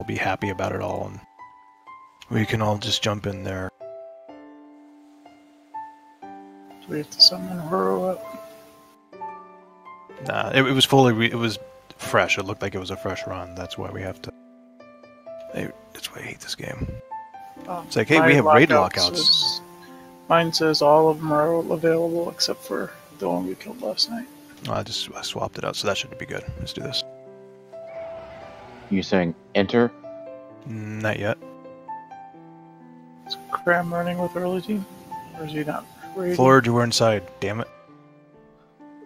will be happy about it all, and we can all just jump in there. Do we have to summon Horo up? Nah, it was fully, it was fresh. It looked like it was a fresh run. That's why we have to. That's why I hate this game. It's like, hey, we have raid lockouts. Mine says all of them are available except for the one we killed last night. I swapped it out, so that should be good. Let's do this. You saying enter? Not yet. Is Cram running with early team? Or is he not raiding? Florida, you were inside. Damn it.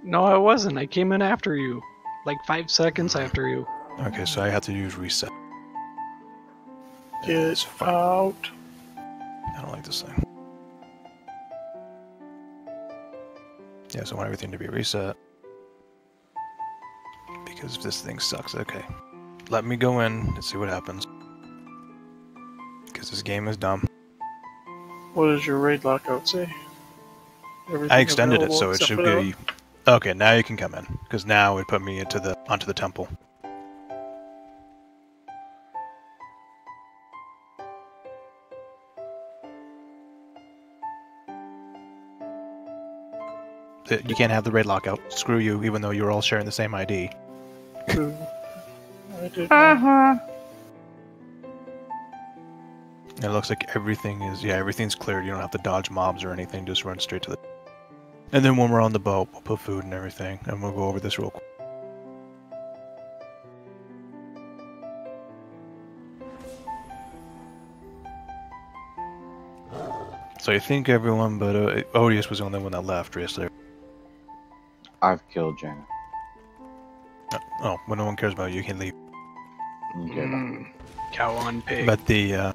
No, I wasn't. I came in after you. Like 5 seconds after you. Okay, so I have to use reset. Get out. I don't like this thing. Yeah, so I want everything to be reset. Because this thing sucks. Okay. Let me go in and see what happens. Because this game is dumb. What does your raid lockout say? Everything I extended it, available so it except should for be... Okay, now you can come in. Because now it put me onto the temple. You can't have the raid lockout. Screw you, even though you're all sharing the same ID. True. I did It looks like everything is... Yeah, everything's cleared. You don't have to dodge mobs or anything. Just run straight to the... And then when we're on the boat, we'll put food and everything. And we'll go over this real quick. So I think everyone but Odious was the only one that left, yesterday. I've killed Jaina. Oh, when no one cares about you, you can leave. Okay. Cow on pig. But the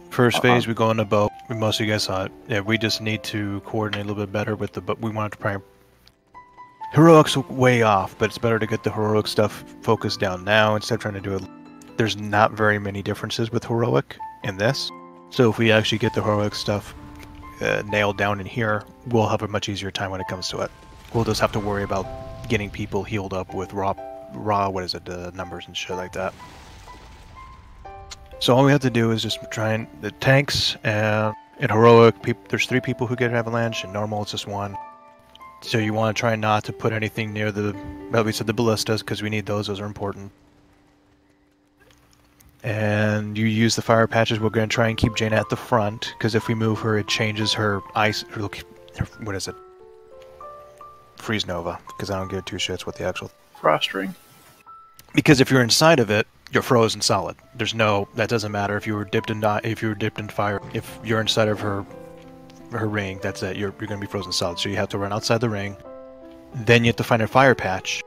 first phase, we go on the boat. Most of you guys saw it. Yeah, we just need to coordinate a little bit better with the boat. We want to try. Heroic's way off, but it's better to get the heroic stuff focused down now instead of trying to do it. There's not very many differences with heroic in this. So if we actually get the heroic stuff nailed down in here, we'll have a much easier time when it comes to it. We'll just have to worry about getting people healed up with raw numbers and shit like that. So all we have to do is just try and the tanks and in heroic, there's 3 people who get avalanche, and normal it's just 1. So you want to try not to put anything near the, well, we said the ballistas because we need those. Those are important. And you use the fire patches. We're going to try and keep Jaina at the front, because if we move her, it changes her ice. What is it? Freeze Nova, because I don't give 2 shits what the actual... Frost ring. Because if you're inside of it, you're frozen solid. There's no... That doesn't matter if you were dipped in fire. If you're inside of her ring, that's it. You're going to be frozen solid. So you have to run outside the ring. Then you have to find a fire patch.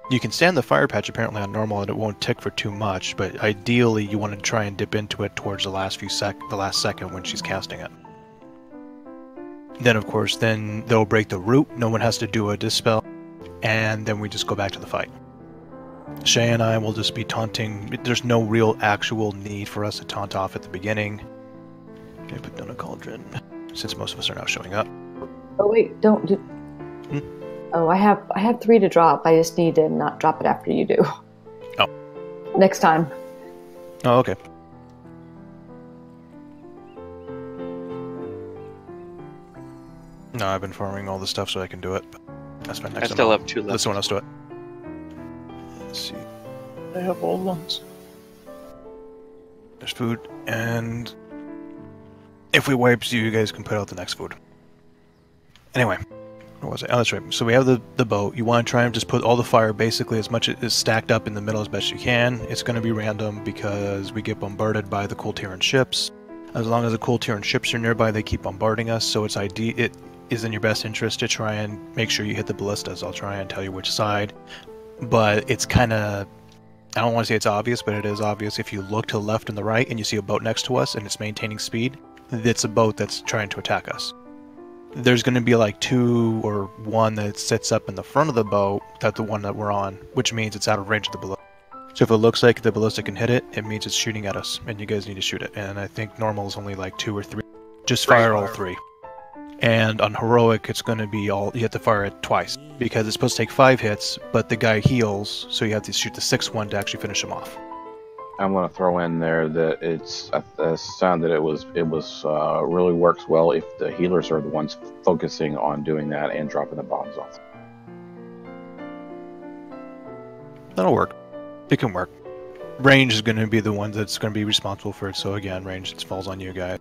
You can stand the fire patch apparently on normal and it won't tick for too much, but ideally you want to try and dip into it towards the last second when she's casting it. Then of course, then they'll break the root, no one has to do a dispel, and then we just go back to the fight. Shay and I will just be taunting. There's no real actual need for us to taunt off at the beginning. Okay, put down a cauldron, since most of us are now showing up. Oh wait, don't do... Oh, I have 3 to drop. I just need to not drop it after you do. Oh. Next time. Oh, okay. No, I've been farming all the stuff so I can do it. But that's my next. I still have 2 left. Let's someone else do it. Let's see. I have old ones. There's food, and if we wipe, you guys can put out the next food. Anyway. Where was it? Oh, that's right. So we have the boat. You want to try and just put all the fire basically as much as stacked up in the middle as best you can. It's going to be random because we get bombarded by the Kultiran ships. As long as the Kultiran ships are nearby, they keep bombarding us. So it is in your best interest to try and make sure you hit the ballistas. I'll try and tell you which side. But it's kind of... I don't want to say it's obvious, but it is obvious. If you look to the left and the right and you see a boat next to us and it's maintaining speed, it's a boat that's trying to attack us. There's going to be like 2 or 1 that sits up in the front of the boat, that's the one that we're on, which means it's out of range of the ballista. So if it looks like the ballista can hit it, it means it's shooting at us, and you guys need to shoot it. And I think normal is only like 2 or 3. Just fire all 3. And on heroic, it's going to be you have to fire it twice, because it's supposed to take 5 hits, but the guy heals, so you have to shoot the 6th one to actually finish him off. I'm going to throw in there that it's sound that it was really works well if the healers are the ones focusing on doing that and dropping the bombs off. That'll work. It can work. Range is going to be the one that's going to be responsible for it, so again, range it falls on you guys.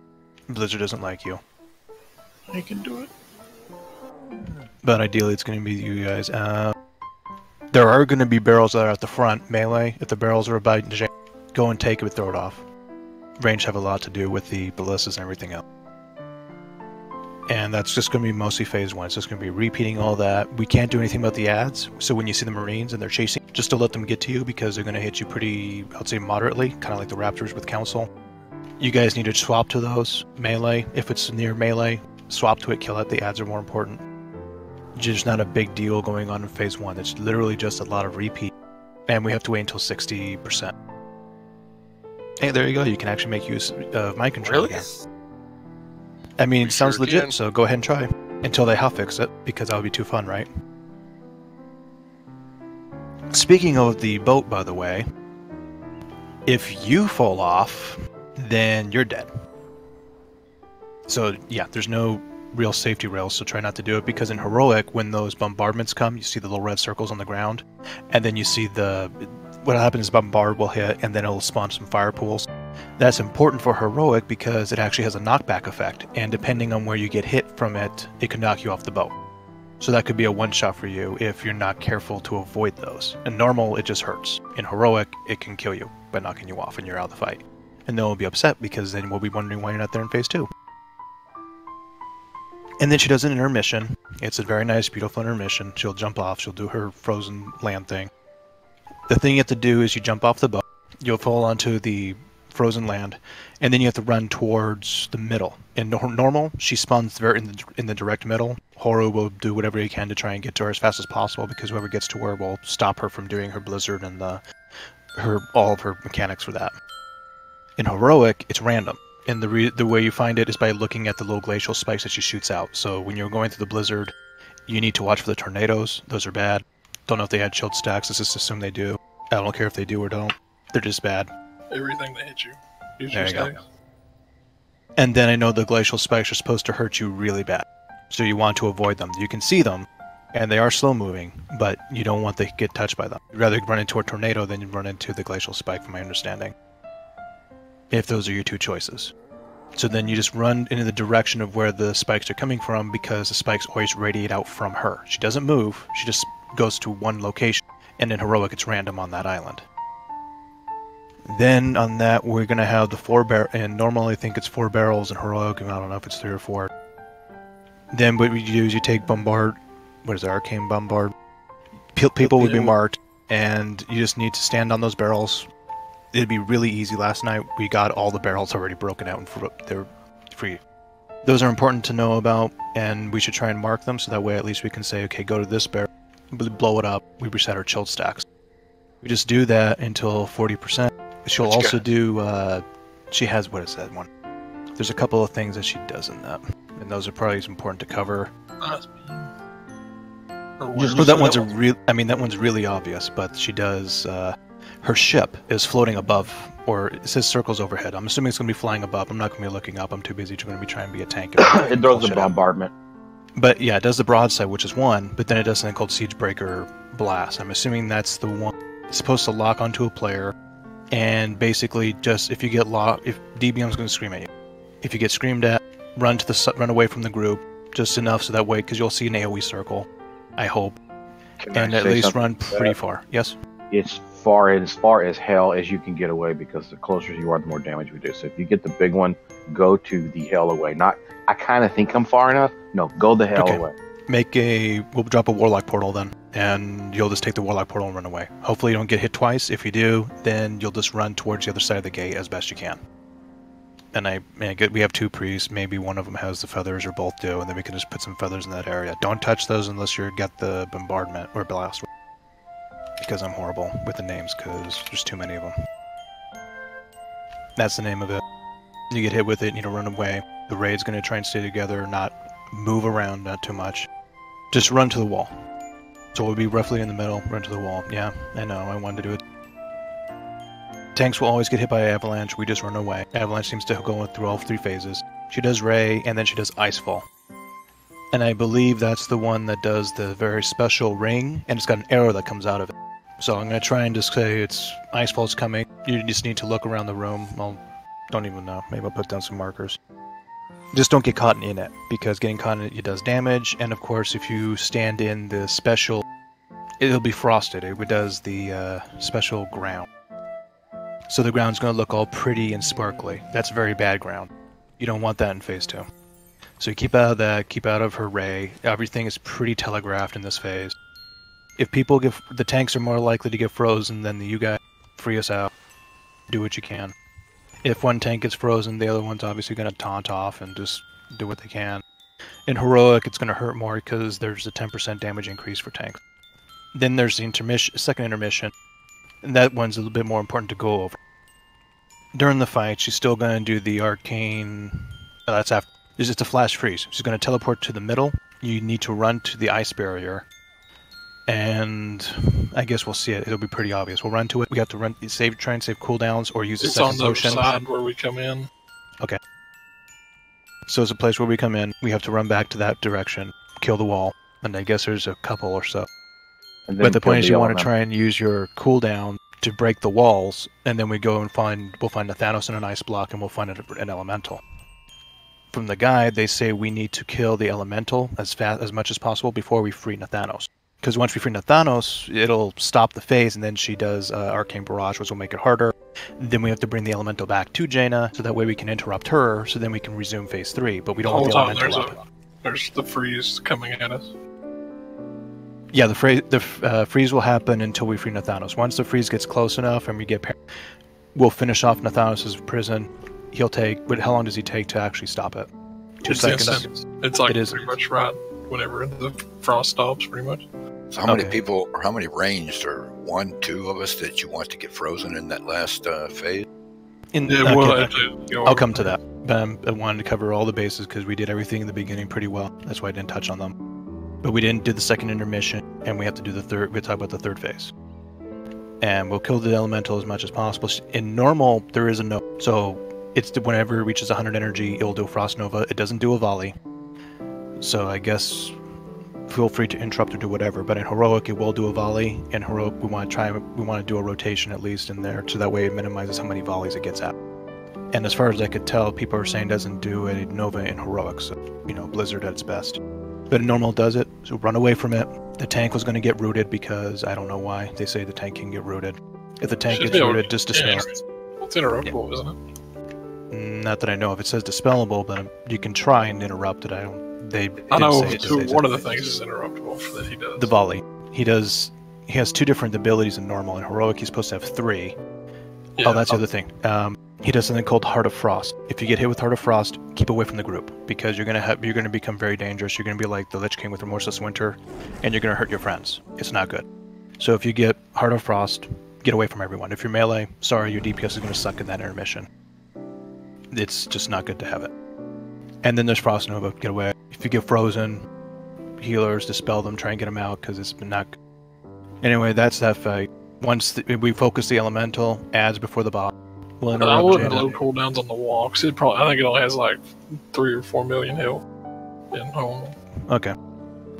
Blizzard doesn't like you. I can do it. But ideally it's going to be you guys. There are going to be barrels that are at the front, melee. If the barrels are about Jaina, go and take it, throw it off. Range have a lot to do with the ballistas and everything else. And that's just going to be mostly phase 1. It's just going to be repeating all that. We can't do anything about the ads, so when you see the Marines and they're chasing, just to let them get to you because they're going to hit you pretty, I'd say moderately, kind of like the Raptors with Council. You guys need to swap to those, melee. If it's near melee, swap to it, kill it. The ads are more important. There's not a big deal going on in phase 1. It's literally just a lot of repeat. And we have to wait until 60%. Hey, there you go. You can actually make use of mind control again. I mean, it sounds legit, so go ahead and try. Until they hotfix it, because that would be too fun, right? Speaking of the boat, by the way, if you fall off, then you're dead. So, yeah, there's no real safety rails, so try not to do it, because in Heroic, when those bombardments come, you see the little red circles on the ground, and then you see what happens is bombard will hit, and then it'll spawn some fire pools. That's important for Heroic because it actually has a knockback effect, and depending on where you get hit from it, it can knock you off the boat. So that could be a one-shot for you if you're not careful to avoid those. In normal, it just hurts. In Heroic, it can kill you by knocking you off and you're out of the fight. And then we'll be upset because then we'll be wondering why you're not there in phase 2. And then she does an intermission. It's a very nice, beautiful intermission. She'll jump off. She'll do her frozen land thing. The thing you have to do is you jump off the boat. You'll fall onto the frozen land, and then you have to run towards the middle. In normal, she spawns very in the direct middle. Horu will do whatever he can to try and get to her as fast as possible, because whoever gets to her will stop her from doing her blizzard and all of her mechanics for that. In Heroic, it's random. And the way you find it is by looking at the little glacial spikes that she shoots out. So when you're going through the blizzard, you need to watch for the tornadoes. Those are bad. Don't know if they had shield stacks. Let's just assume they do. I don't care if they do or don't. They're just bad. Everything that hits you. Use There your you go. stacks. And then I know the glacial spikes are supposed to hurt you really bad. So you want to avoid them. You can see them, and they are slow moving, but you don't want to get touched by them. You'd rather run into a tornado than you run into the glacial spike, from my understanding. If those are your two choices. So then you just run in the direction of where the spikes are coming from, because the spikes always radiate out from her. She doesn't move, she just goes to one location, and in Heroic it's random on that island. Then on that we're going to have the 4 barrels, and normally I think it's 4 barrels in Heroic, and I don't know if it's 3 or 4. Then what we do is you take bombard, what is it, arcane bombard? People would be marked, and you just need to stand on those barrels. It'd be really easy. Last night we got all the barrels already broken out and they're free. Those are important to know about, and we should try and mark them so that way at least we can say, okay, go to this barrel, blow it up, we reset our chilled stacks. We just do that until 40%. She'll also do, she has, what is that one? There's a couple of things that she does in that, and those are probably important to cover. That one's really obvious, but she does, her ship is floating above, or it says circles overhead. I'm assuming it's going to be flying above. I'm not going to be looking up. I'm too busy going to be trying to be a tank. It does the bombardment. But yeah, it does the broadside, which is 1, but then it does something called Siege Breaker Blast. I'm assuming that's the one. It's supposed to lock onto a player, and basically just if you get locked, if DBM's going to scream at you. If you get screamed at, run away from the group, just enough so that way, because you'll see an AoE circle, I hope. And at least run pretty far. Yes? It's as far as hell as you can get away, because the closer you are, the more damage we do. So if you get the big one, go to the hell away. Not, I kind of think I'm far enough. No, go the hell away. We'll drop a Warlock portal then, and you'll just take the Warlock portal and run away. Hopefully you don't get hit twice. If you do, then you'll just run towards the other side of the gate as best you can. And we have 2 priests. Maybe one of them has the feathers, or both do, and then we can just put some feathers in that area. Don't touch those unless you've got the bombardment or blast. Because I'm horrible with the names, because there's too many of them. That's the name of it. You get hit with it, you need to run away. The raid's going to try and stay together, not move around, not too much. Just run to the wall. So we'll be roughly in the middle, run to the wall. Yeah, I know, I wanted to do it. Tanks will always get hit by Avalanche, we just run away. Avalanche seems to go through all 3 phases. She does Ray, and then she does Icefall. And I believe that's the one that does the very special ring, and it's got an arrow that comes out of it. So I'm going to try and just say it's Icefall's coming. You just need to look around the room. Well, don't even know. Maybe I'll put down some markers. Just don't get caught in it, because getting caught in it does damage, and of course if you stand in the special, it'll be frosted. It does the special ground. So the ground's going to look all pretty and sparkly. That's very bad ground. You don't want that in phase 2. So you keep out of that, keep out of her ray. Everything is pretty telegraphed in this phase. If people get, the tanks are more likely to get frozen than you guys. Free us out. Do what you can. If one tank gets frozen, the other one's obviously going to taunt off and just do what they can. In Heroic, it's going to hurt more because there's a 10% damage increase for tanks. Then there's the second intermission, and that one's a little bit more important to go over. During the fight, she's still going to do the arcane... Oh, that's after. It's just a flash freeze. She's going to teleport to the middle. You need to run to the ice barrier. And I guess we'll see it. It'll be pretty obvious. We'll run to it. We have to try and save cooldowns or use a second potion. It's on the side where we come in. Okay. So it's a place where we come in. We have to run back to that direction, kill the wall, and I guess there's a couple or so. But the point is you want to try and use your cooldown to break the walls, and then we go and we'll find a Thanos in an ice block, and we'll find an elemental. From the guide, they say we need to kill the elemental as much as possible before we free Nathanos. Because once we free Nathanos, it'll stop the phase, and then she does Arcane Barrage, which will make it harder. Then we have to bring the Elemental back to Jaina, so that way we can interrupt her, so then we can resume phase 3, but we don't want the Elemental up. There's the freeze coming at us. Yeah, the freeze will happen until we free Nathanos. Once the freeze gets close enough and we get we'll finish off Nathanos' prison. He'll take... But how long does he take to actually stop it? 2 seconds? It's like pretty much right whenever the frost stops, pretty much. So how many people, or how many ranged, or 1, 2 of us that you want to get frozen in that last phase? I'll come to that. I wanted to cover all the bases because we did everything in the beginning pretty well. That's why I didn't touch on them. But we didn't do the second intermission, and we have to do the third. We talk about the third phase. And we'll kill the elemental as much as possible. In normal, there is a no. So it's whenever it reaches 100 energy, it'll do a Frost Nova. It doesn't do a volley. So I guess feel free to interrupt or do whatever. But in Heroic, it will do a volley. In Heroic, we want to do a rotation at least in there, so that way it minimizes how many volleys it gets at. And as far as I could tell, people are saying it doesn't do a Nova in Heroic, so, Blizzard at its best. But in normal it does it, so run away from it. The tank was going to get rooted because I don't know why. They say the tank can get rooted. If the tank gets rooted, just dispel. It's interruptible, isn't it? Not that I know of. It says dispellable, but you can try and interrupt it. I know one of the things is interruptible that he does. The volley. He has 2 different abilities in normal. In Heroic, he's supposed to have 3. Yeah, that's the other thing. He does something called Heart of Frost. If you get hit with Heart of Frost, keep away from the group, because you're gonna become very dangerous. You're gonna be like the Lich King with Remorseless Winter, and you're gonna hurt your friends. It's not good. So if you get Heart of Frost, get away from everyone. If you're melee, sorry, your DPS is gonna suck in that intermission. It's just not good to have it. And then there's Frost Nova. Get away. If you get frozen, healers, dispel them. Try and get them out, because it's been not. Anyway, that's that fight. Once we focus the elemental, adds before the boss. I wouldn't load cooldowns on the wall, because I think it only has like 3 or 4 million health in home. Okay.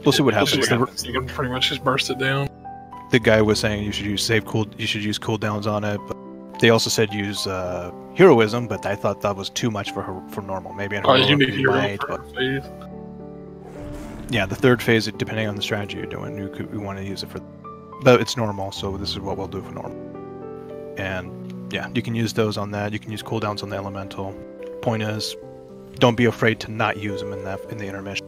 We'll see what happens. You can pretty much just burst it down. The guy was saying you should use cooldowns on it, but they also said use heroism, but I thought that was too much for normal. Maybe in Heroic, you need hero for phase. Yeah, the third phase, depending on the strategy you're doing, you want to use it for. But it's normal, so this is what we'll do for normal. And yeah, you can use those on that. You can use cooldowns on the elemental. Point is, don't be afraid to not use them in the intermission.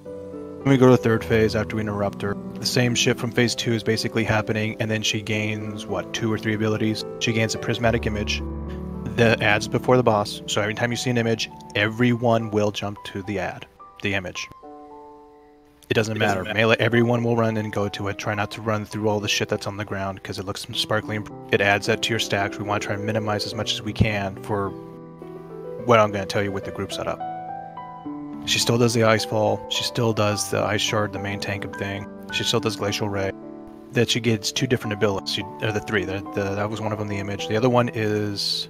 When we go to the third phase after we interrupt her, the same shit from phase 2 is basically happening, and then she gains 2 or 3 abilities. She gains a prismatic image that adds before the boss. So every time you see an image, everyone will jump to the image. It doesn't matter. Melee, everyone will run and go to it. Try not to run through all the shit that's on the ground, because it looks sparkly. It adds that to your stacks. We want to try and minimize as much as we can for what I'm going to tell you with the group setup. She still does the Icefall. She still does the Ice Shard, the main tank thing. She still does Glacial Ray. that she gets 2 different abilities. Or the 3. That was one of them. The image. The other one is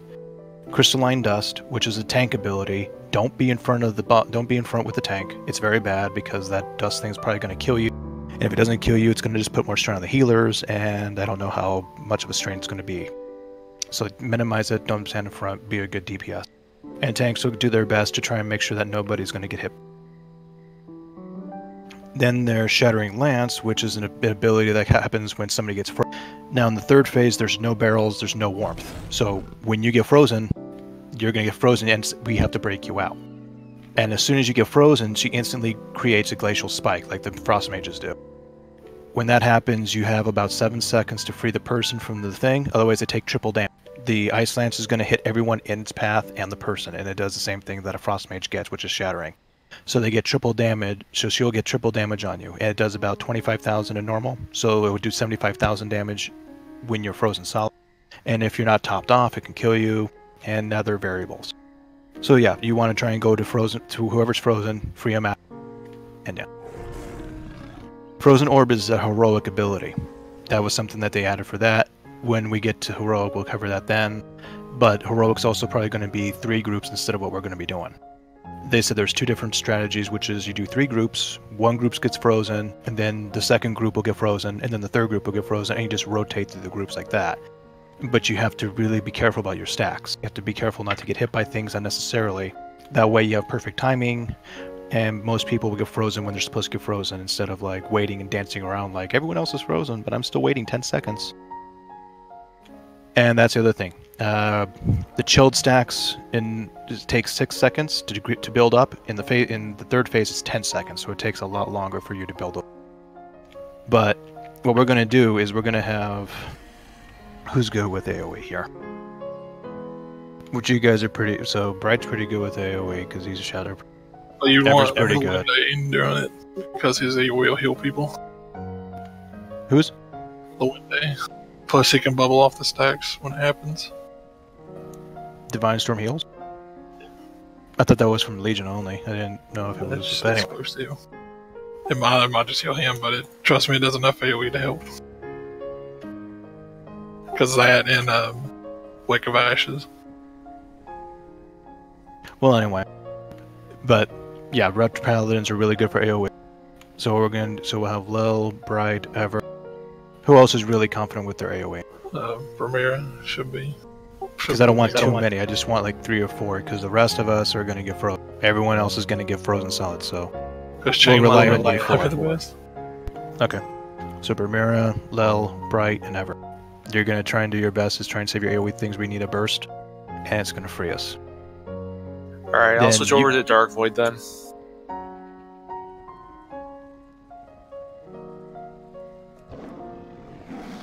crystalline dust, which is a tank ability. Don't be in front with the tank. It's very bad because that dust thing's probably going to kill you. And if it doesn't kill you, it's going to just put more strain on the healers, and I don't know how much of a strain it's going to be. So minimize it, don't stand in front, be a good DPS. And tanks will do their best to try and make sure that nobody's going to get hit. Then there's Shattering Lance, which is an ability that happens when somebody gets frozen. Now in the 3rd phase, there's no barrels, there's no warmth. So when you get frozen, you're going to get frozen and we have to break you out. And as soon as you get frozen, she instantly creates a glacial spike, like the frost mages do. When that happens, you have about 7 seconds to free the person from the thing, otherwise they take triple damage. The Ice Lance is going to hit everyone in its path and the person, and it does the same thing that a Frost Mage gets, which is Shattering. So they get triple damage, so she'll get triple damage on you, and it does about 25,000 in normal, so it would do 75,000 damage when you're frozen solid. And if you're not topped off, it can kill you, and other variables. So yeah, you want to try and go to whoever's frozen, free them out, and yeah. Frozen Orb is a heroic ability. That was something that they added for that. When we get to heroic, we'll cover that then. But heroic's also probably going to be 3 groups instead of what we're going to be doing. They said there's 2 different strategies, which is you do 3 groups, 1 group gets frozen, and then the 2nd group will get frozen, and then the 3rd group will get frozen, and you just rotate through the groups like that. But you have to really be careful about your stacks. You have to be careful not to get hit by things unnecessarily. That way you have perfect timing, and most people will get frozen when they're supposed to get frozen instead of like waiting and dancing around like everyone else is frozen, but I'm still waiting 10 seconds. And that's the other thing. The chilled stacks takes 6 seconds to build up. In the 3rd phase, it's 10 seconds, so it takes a lot longer for you to build up. But what we're going to do is we're going to have... Who's good with AoE here? Which you guys are pretty... So Bright's pretty good with AoE because he's a shadow. Well, you want pretty good doing it because his AoE will heal people. Who's? The one day. Plus, he can bubble off the stacks when it happens. Divine Storm heals? I thought that was from Legion only. I didn't know if it was... It's supposed to. It might just heal him, but trust me, it does enough AoE to help. Because that and Wake of Ashes. Well, anyway. But, yeah, Red Paladins are really good for AoE. So we'll have Lil, Bright, Ever. Who else is really confident with their AoE? Vermeer should be. Because I don't want too many, I just want like 3 or 4, because the rest of us are going to get frozen. Everyone else is going to get frozen solid, so... We'll rely on you for the best. Okay. So Bermira, Lel, Bright, and Ever. You're going to try and do your best to try and save your AoE things we need a burst, and it's going to free us. Alright, I'll switch over to Dark Void then.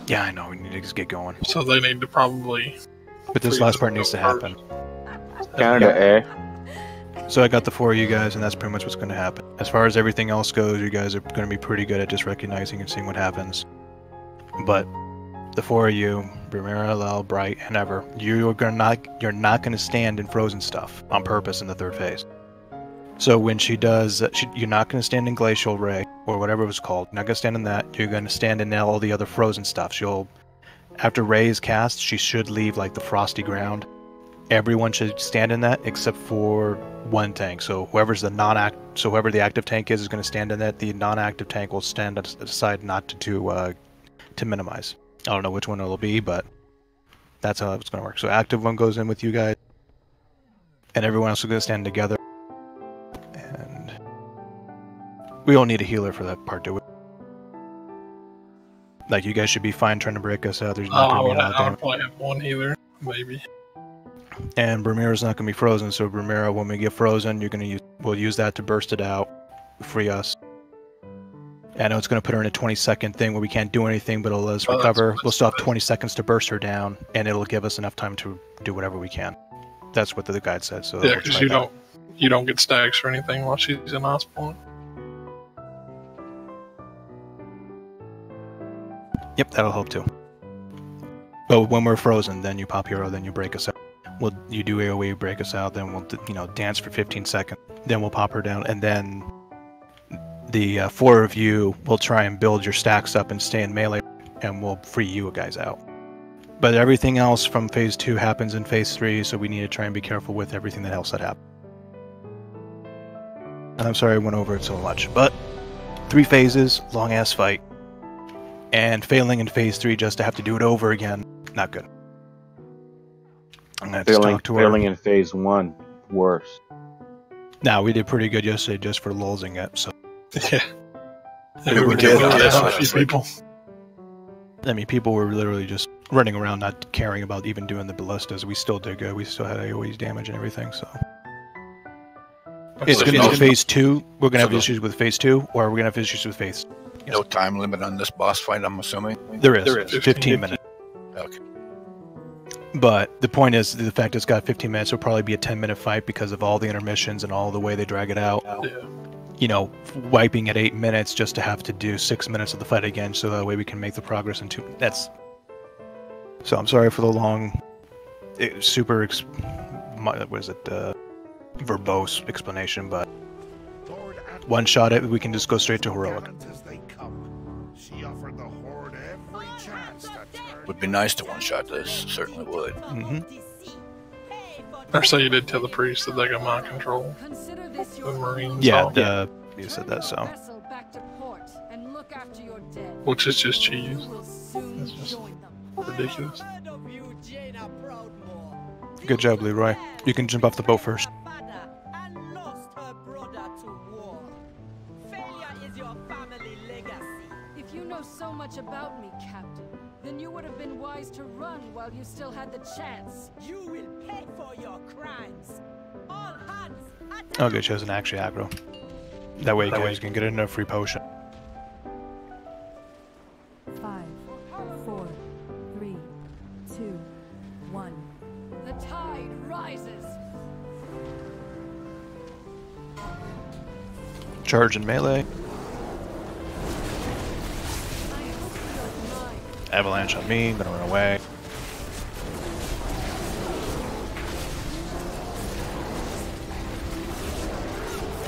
Yeah, I know, we need to just get going. So they need to probably... But this last part needs to happen. Canada, eh? So I got the 4 of you guys, and that's pretty much what's going to happen. As far as everything else goes, you guys are going to be pretty good at just recognizing and seeing what happens. But the 4 of you, Bermira, Lel, Bright, and Ever, you're not going to stand in frozen stuff on purpose in the 3rd phase. So when she does, you're not going to stand in Glacial Ray, or whatever it was called. You're not going to stand in that. You're going to stand in all the other frozen stuff. After Ray is cast, she should leave like the frosty ground. Everyone should stand in that except for 1 tank. So whoever the active tank is going to stand in that. The non-active tank will stand aside not to minimize. I don't know which one it'll be, but that's how it's going to work. So active one goes in with you guys, and everyone else is going to stand together. And we don't need a healer for that part, do we? Like, you guys should be fine trying to break us out. There's not going to be a lot of damage. I'll probably have 1 healer, maybe. And Bermira's not going to be frozen, so Bermira, when we get frozen, we'll use that to burst it out, free us. I know it's going to put her in a 20-second thing where we can't do anything, but it'll let us recover. We'll still have 20 seconds to burst her down, and it'll give us enough time to do whatever we can. That's what the guide said. So yeah, because you don't get stacks or anything while she's in hospital. Yep, that'll help too. But when we're frozen, then you pop hero, then you break us out. You do AoE, break us out, then we'll dance for 15 seconds. Then we'll pop her down, and then the 4 of you will try and build your stacks up and stay in melee. and we'll free you guys out. But everything else from phase 2 happens in phase 3, so we need to try and be careful with everything else that happens. And I'm sorry I went over it so much, but 3 phases, long ass fight, and failing in phase 3 just to have to do it over again, not good. I'm gonna have to talk to her. Failing in phase 1, worse. Now we did pretty good yesterday just for lulzing it, so. Yeah. We did. A few people. I mean, people were literally just running around not caring about even doing the ballistas. We still did good. We still had AoE damage and everything, so. It's going to be phase 2. We're going to have issues with phase 2, or we're going to have issues with phase. No time limit on this boss fight, I'm assuming? There is. 15 minutes. Okay. But the point is, the fact it's got 15 minutes will probably be a 10-minute fight because of all the intermissions and all the way they drag it out. Yeah. You know, wiping at 8 minutes just to have to do 6 minutes of the fight again, so that way we can make the progress in 2. That's. So I'm sorry for the long, verbose explanation, but one shot it, we can just go straight to heroic. Would be nice to one-shot this, certainly would. Or so you did tell the priest that they got mind control. The Marines. Yeah, you said that, so. Which is just cheese. It's just ridiculous. Good job, Leroy. You can jump off the boat first. If you know so much about me, Captain, then you would have been wise to run while you still had the chance. You will pay for your crimes. All hands. Oh, good, she doesn't actually aggro. That way you guys can get enough free potion. 5, 4, 3, 2, 1. The tide rises. Charge and melee. Avalanche on me, gonna run away.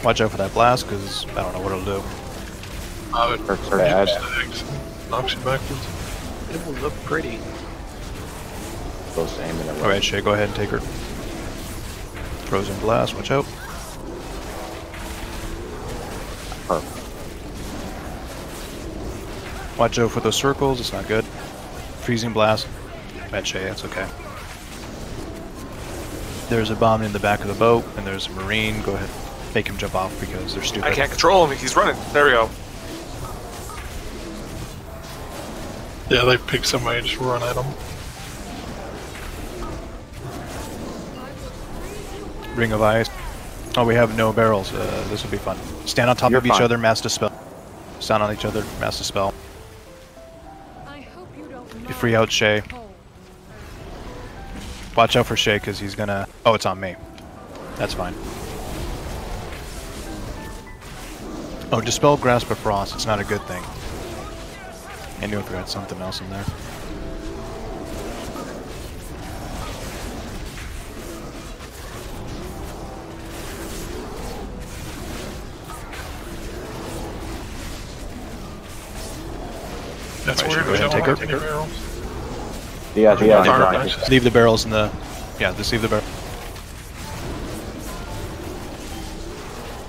Watch out for that blast, because I don't know what it'll do. I would bad. Knocks you backwards. It will look pretty. Close aim in a row. Alright, Shay, go ahead and take her. Frozen blast, watch out. Perfect. Watch out for those circles, it's not good. Freezing blast. Bad Shay, that's okay. There's a bomb in the back of the boat, and there's a marine. Go ahead, make him jump off because they're stupid. I can't control him. He's running. There we go. Yeah, they pick somebody and just run at them. Ring of Ice. Oh, we have no barrels. This will be fun. Stand on top of each other, mass dispel. Stand on each other, mass dispel. You free out Shay. Watch out for Shay because he's gonna. Oh, it's on me. That's fine. Oh, dispel Grasp of Frost. It's not a good thing. I knew if we had something else in there. That's Right, weird. go ahead and take her. Any barrels. Yeah. Leave the barrels in the. Yeah, just leave the barrel.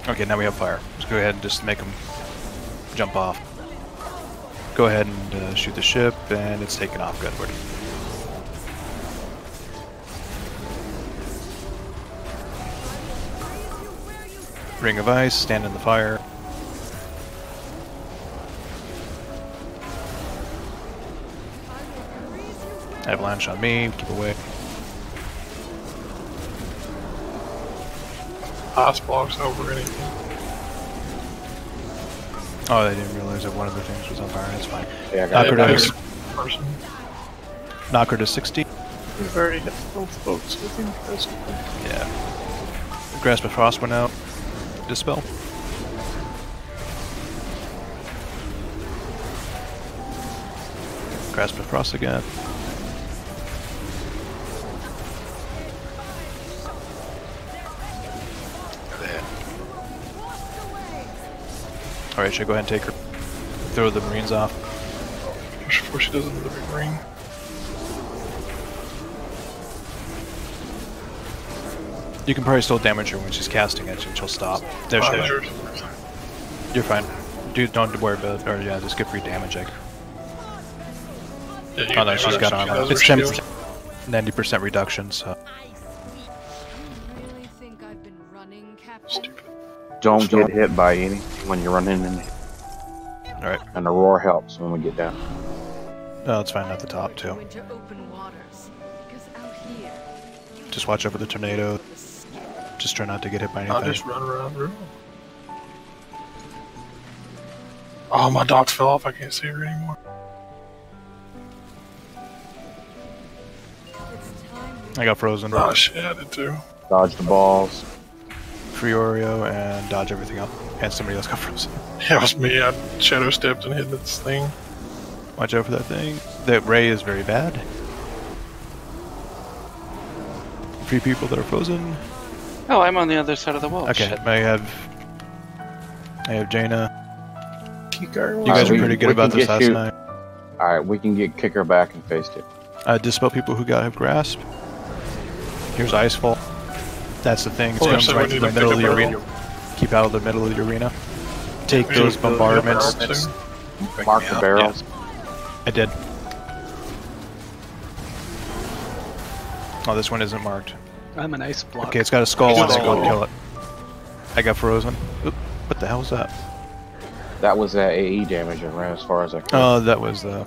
Okay, now we have fire. Let's go ahead and just make them jump off. Go ahead and shoot the ship, and it's taken off. Goodward. Ring of Ice, stand in the fire. Avalanche on me, keep away. Ice blocks over anything. Oh, they didn't realize that one of the things was on fire. That's fine. Yeah, I got Knock her to Person. knock her to 60. We've already hit both boats. I think that's okay. Yeah. Grasp of Frost went out. Dispel. Grasp of Frost again. Alright, should I go ahead and take her? Throw the Marines off. push before she does another big ring. You can probably still damage her when she's casting it, and she'll stop. There she is. You're fine. Dude, don't worry about it. Or yeah, just get free damage. Like. Yeah, Oh no, she's got on. It's 10%, 90% reduction. So. You really think I've been running, Captain? Stupid. Don't get hit by anything when you're running in. Alright. And the roar helps when we get down. Oh, it's fine at the top too. Into open waters, because out here, Just watch over the tornado. Just try not to get hit by I'll anything. just run around the room. Oh, my dots fell off. I can't see her anymore. I got frozen. Oh shit, I did too. Dodge the balls. Free Oreo and dodge everything up. And somebody else got frozen. Yeah, it was me. I shadow stepped and hit this thing. Watch out for that thing. That ray is very bad. 3 people that are frozen. Oh, I'm on the other side of the wall. Okay, Shit. I have Jaina. You guys Alright, are pretty good about this last night. Alright, we can get kicker back and face it. Dispel people who have grasp. Here's Icefall. That's the thing. It's Oh, comes so right we to need the to middle of pick the a arena. Keep out of the middle of the arena. Take those bombardments. Mark the barrels. I did. Oh, this one isn't marked. I'm an ice block. Okay, it's got a skull on it. Go kill it. I got frozen. Oop, what the hell was that? That was AE damage. I ran as far as I could. Oh, that was Yeah,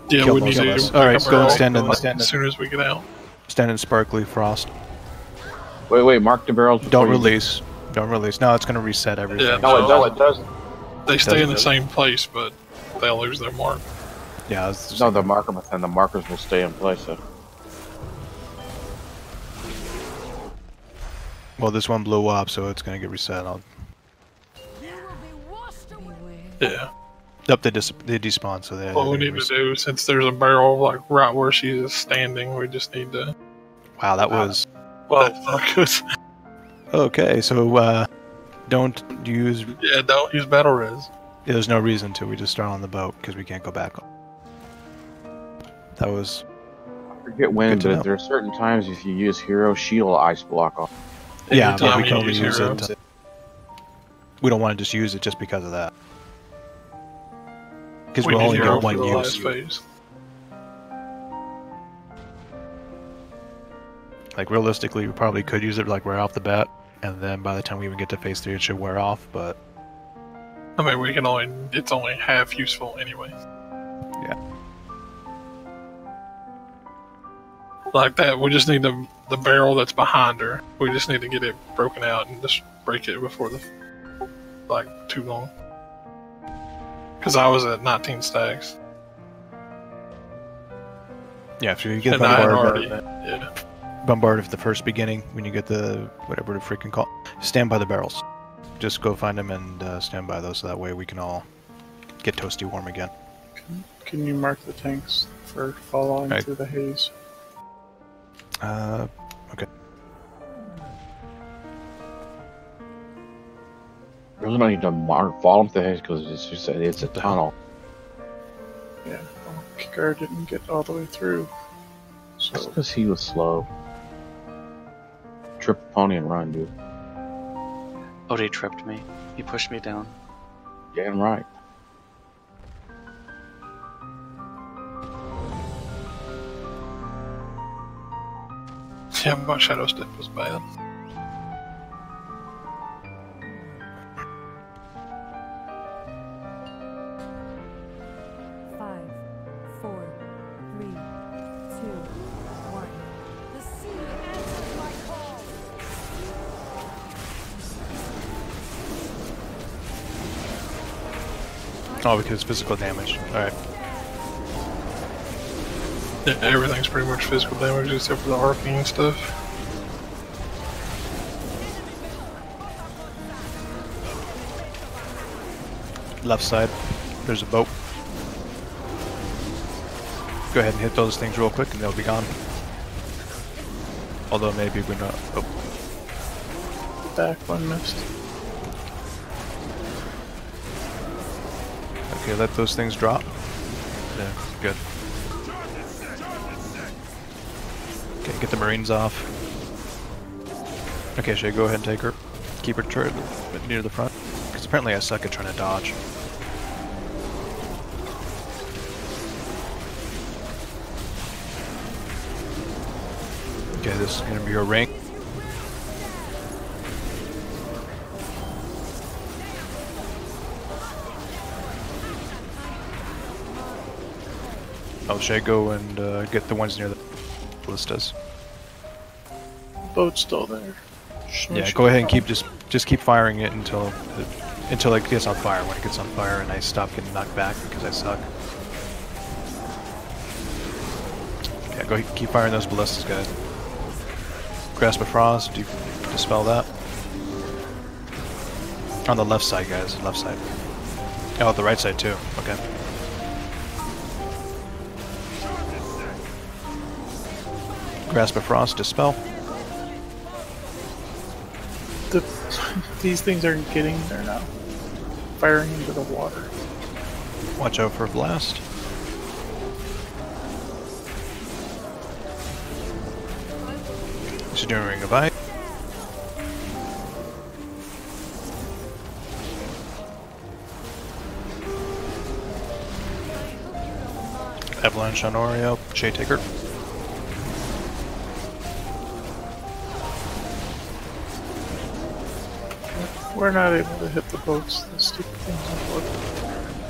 kill we need most to of us. pick Alright, up go our and stand in rifle as soon as we get out. stand in sparkly frost. Wait, mark the barrels. Don't release. Don't release. No, it's gonna reset everything. Yeah, No, it doesn't. They stay in the same place, but they'll lose their mark. Yeah, it's just No, the marker, and the markers will stay in place. So. well, this one blew up, so it's gonna get reset. Yeah. Yep, they despawn, so they. What we need to do, since there's a barrel like right where she is standing, we just need to. Wow, that was. Well, focus. Okay, so don't use. Yeah, don't use battle res. Yeah, there's no reason to. We just start on the boat because we can't go back. That was. I forget when, but there are certain times if you use hero, she'll ice block off. Yeah, but Anytime we can you only use hero. it. We don't want to just use it just because of that. Because We we'll need only hero get one for the last use. phase. Like realistically, we probably could use it like right off the bat, and then by the time we even get to phase 3, it should wear off. But I mean, we can only. It's only half useful anyway. yeah, Like that, we just need the barrel that's behind her. We just need to get it broken out and just break it before the too long. Because I was at 19 stacks. yeah. If you get And I had already, bombarded, yeah. bombarded at the first beginning, when you get the whatever to freaking call, stand by the barrels. Just go find them and stand by those, so that way we can all get toasty warm again. Can you mark the tanks for following Right. through the haze? Okay. Really don't need to fall into the haze because it's just it's a tunnel. Yeah, well, Kikar didn't get all the way through. That's So because he was slow. Trip a pony and run, dude. BoD tripped me. He pushed me down. Damn right. Yeah, my shadow step was bad. Five, four, three, two, one. The sea answers my call. Oh, because physical damage. All right. Yeah, everything's pretty much physical damage except for the arcane stuff. Left side, there's a boat. Go ahead and hit those things real quick, and they'll be gone. Although maybe we're not. Oh. the back one missed. Okay, let those things drop. Yeah, good. Okay, get the Marines off. Okay, Shay, go ahead and take her. Keep her turret near the front. Because apparently I suck at trying to dodge. Okay, this is going to be your ring. Oh, Shay, go and get the ones near the ballistas. Boat's still there. Yeah, go ahead and just keep firing it until it gets on fire. When it gets on fire, and I stop getting knocked back because I suck. Okay, go keep firing those ballistas, guys. Grasp of Frost, do you dispel that? On the left side, guys, left side. Oh, the right side too. Okay. Grasp of Frost, dispel. These things are getting there now. Firing into the water. Watch out for a blast. She's doing Ring of Ice. Avalanche on Oreo. Shay, take her. We're not able to hit the boats. The stupid things don't work.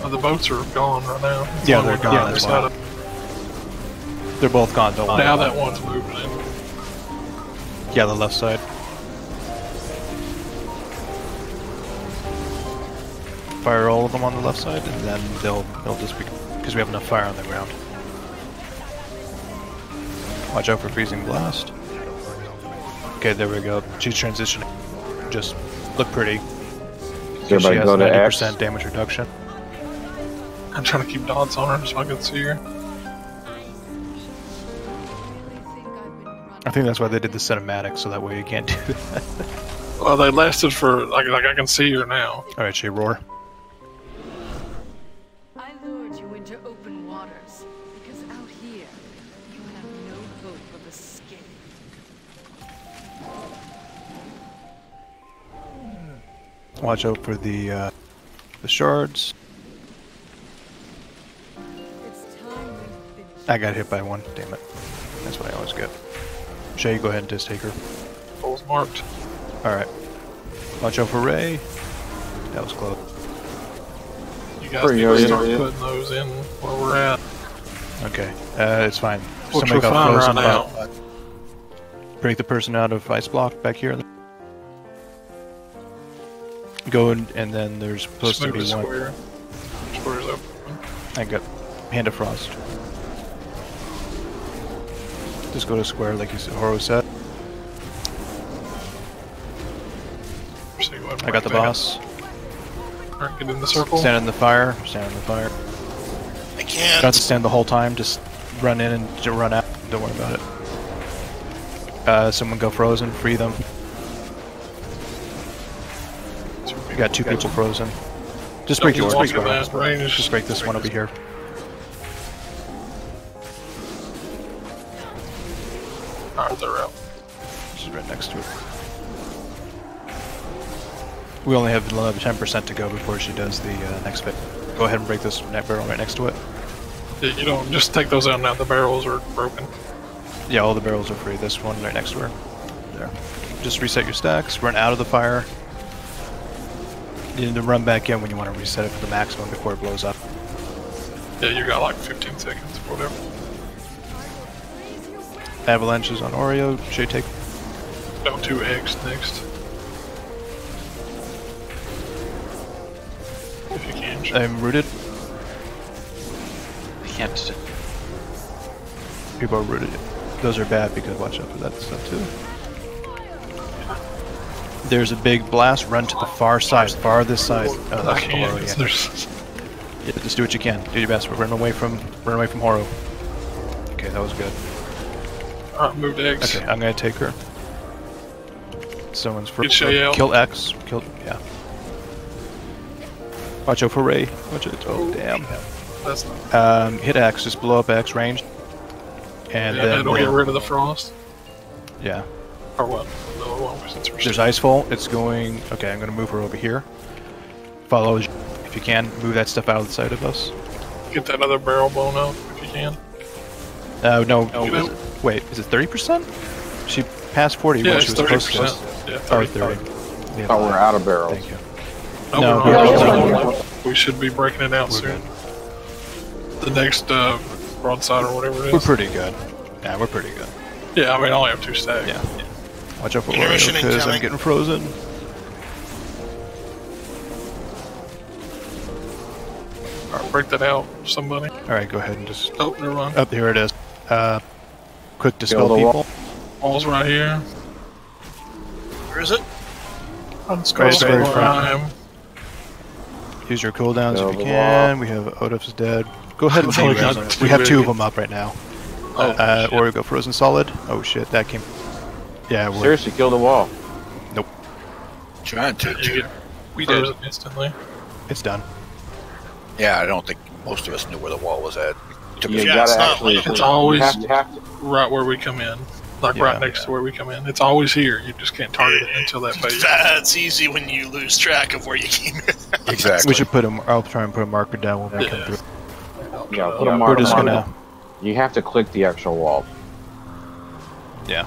Oh, the boats are gone right now. Yeah, they're gone. That's why. They're both gone. Don't worry. Now that one's moving in. Yeah, the left side. Fire all of them on the left side, and then they'll just be because we have enough fire on the ground. Watch out for freezing blast. Okay, there we go. She's transitioning. Just look pretty. Does everybody go to X? 90% damage reduction. I'm trying to keep dots on her so I can see her. I think that's why they did the cinematic, so that way you can't do that. Well, they lasted for like I can see her now. All right, Shay, roar. I lured you into open waters because out here you have no hope of escape. Watch out for the shards. It's time we finish. I got hit by one. Damn it. That's what I always get. Shay, go ahead and just take her. Full's marked. Alright. Watch out for Ray. That was close. You guys need to start putting those in where we're at. Okay. It's fine. Which Somebody we're got fine frozen right now. Break the person out of ice block back here. Go and then there's supposed to be one. Square. Square's open. I got Hand of Frost. Just go to square like Horo said. I got the boss. Alright, get in the circle. Stand in the fire. Stand in the fire. I can't. Don't have to stand the whole time. Just run in and run out. Don't worry about it. Someone go frozen. Free them. You got two people frozen. Just break yours. Just break this one over here. Alright, they're out. She's right next to it. We only have 10% to go before she does the next bit. Go ahead and break this barrel right next to it. Yeah, you don't just take those out now. The barrels are broken. Yeah, all the barrels are free. This one right next to her. There. Just reset your stacks. Run out of the fire. You need to run back in when you want to reset it for the maximum before it blows up. Yeah, you got like 15 seconds, whatever. Avalanches on Oreo. Shay, take. No, 2 eggs next. If you can. Sure. I'm rooted. I can't. People are rooted. Those are bad because watch out for that stuff too. There's a big blast. Run to the far side, farthest side. Oh, that's Horo. Yeah. Yeah, just do what you can. Do your best. Run away from Horo. Okay, that was good. Moved eggs. Okay, I'm gonna take her. Someone's for Shay out. Kill X. Kill. Yeah. Watch out for Ray. Watch it. Oh damn. That's not. Hit X, just blow up X range. And then it'll get rid of the frost. Yeah. Or what? No, since we're There's Icefall. It's going. Okay, I'm going to move her over here. Follow, if you can. Move that stuff out of the sight of us. Get that other barrel blown out if you can. No. Wait, is it 30%? She passed 40 when she was supposed to. Yeah, 30. 30. Yeah. Oh, we're out of barrels. Thank you. No, we should be breaking it out soon. Good. The next broadside or whatever it is. We're pretty good. Yeah, we're pretty good. Yeah, I mean, I only have 2 stacks. Yeah. Watch out for Oreo because I'm getting frozen. Alright, break that out, somebody. Alright, go ahead and just... Oh, never mind. Up here it is. Quick dispel people. Wall's right here. Where is it? Very front. Use your cooldowns if you can. We have Odif's dead. Go ahead and see. We have 2 of them up right now. Oreo go frozen solid. Oh shit, that came... Yeah, we're... Seriously, kill the wall. Nope. Trying to. We did it instantly. It's done. Yeah, I don't think most of us knew where the wall was at. It's always right where we come in. Like right next to where we come in. It's always here. You just can't target it until that phase. That's easy when you lose track of where you came in. Exactly. We should put I'll try and put a marker down when we come through. Yeah, put a marker. We're just gonna... You have to click the actual wall. Yeah.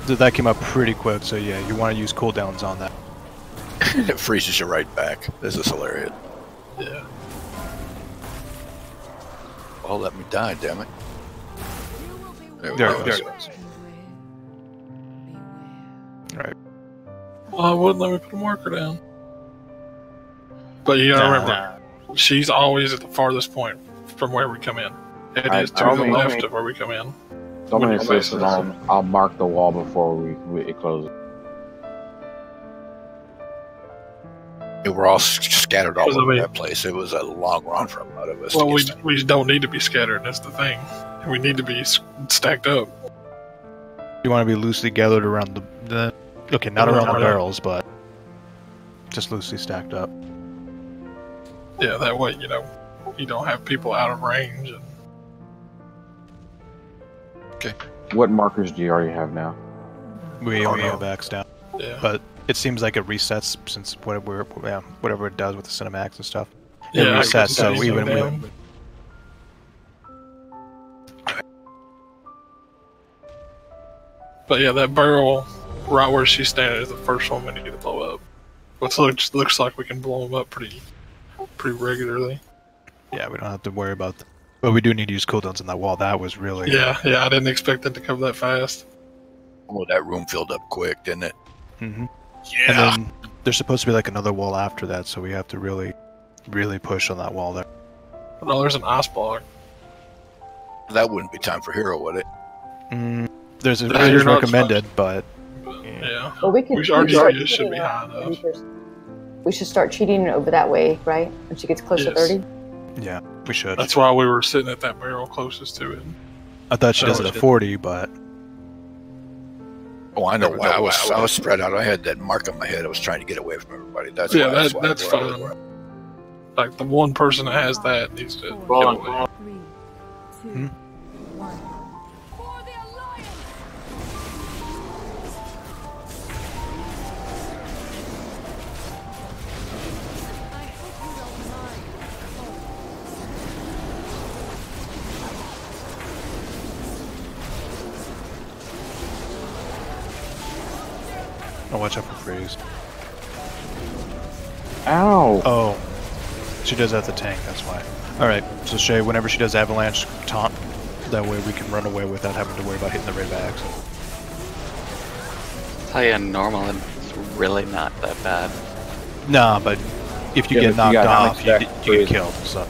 That came up pretty quick, so yeah, you want to use cooldowns on that. It freezes you right back. This is hilarious. Yeah. Oh, let me die, damn it. There it goes. Alright. Well, it wouldn't let me put a marker down. But you gotta remember, she's always at the farthest point from where we come in. It is to the left of where we come in. Somebody says I'll mark the wall before it closes. We're all scattered all over that place. It was a long run for a lot of us. Well, we don't need to be scattered. That's the thing. We need to be stacked up. You want to be loosely gathered around the okay, not around the barrels, but just loosely stacked up. Yeah, that way, you don't have people out of range. And... Okay. What markers do you already have now? We only have X down. Yeah. But it seems like it resets since whatever it does with the cinematics and stuff. It Yeah, resets, so even we... But yeah, that barrel right where she's standing is the first one we need to blow up. Which looks like we can blow them up pretty regularly. Yeah, we don't have to worry about that. But we do need to use cooldowns on that wall. That was really... Yeah, I didn't expect it to come that fast. Oh, that room filled up quick, didn't it? Mm-hmm. Yeah. And then there's supposed to be like another wall after that, so we have to really push on that wall there. No, there's an ice block. That wouldn't be time for hero, would it? It is recommended, but... Yeah. Well, we can. RGB should be high enough. We should start cheating over that way, right? When she gets close to 30? Yeah, we should. That's why we were sitting at that barrel closest to it. I thought she does it at 40, but... Oh, I know. I was spread out. I had that mark on my head. I was trying to get away from everybody. That's fine. Like, the one person that has that needs to get away. 3, 2, 1. For the Alliance! I hope you don't mind. Oh, watch out for freeze. Ow! Oh. She does that to tank, that's why. Alright, so Shay, whenever she does avalanche, taunt. That way we can run away without having to worry about hitting the ray bags. Tell you, normal, it's really not that bad. Nah, but if you get knocked off, you get killed, so.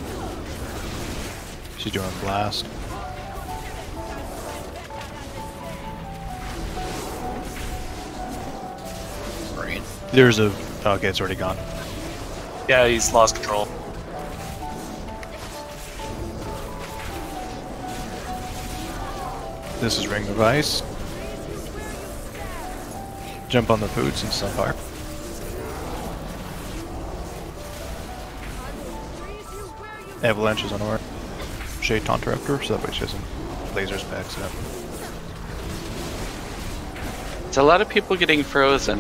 She's doing blast. There's a... Okay, it's already gone. Yeah, he's lost control. This is Ring of Ice. Jump on the boots and Sunfire. Avalanche is on our Shade Taunt her after, so that way she doesn't lasers back up. It's a lot of people getting frozen.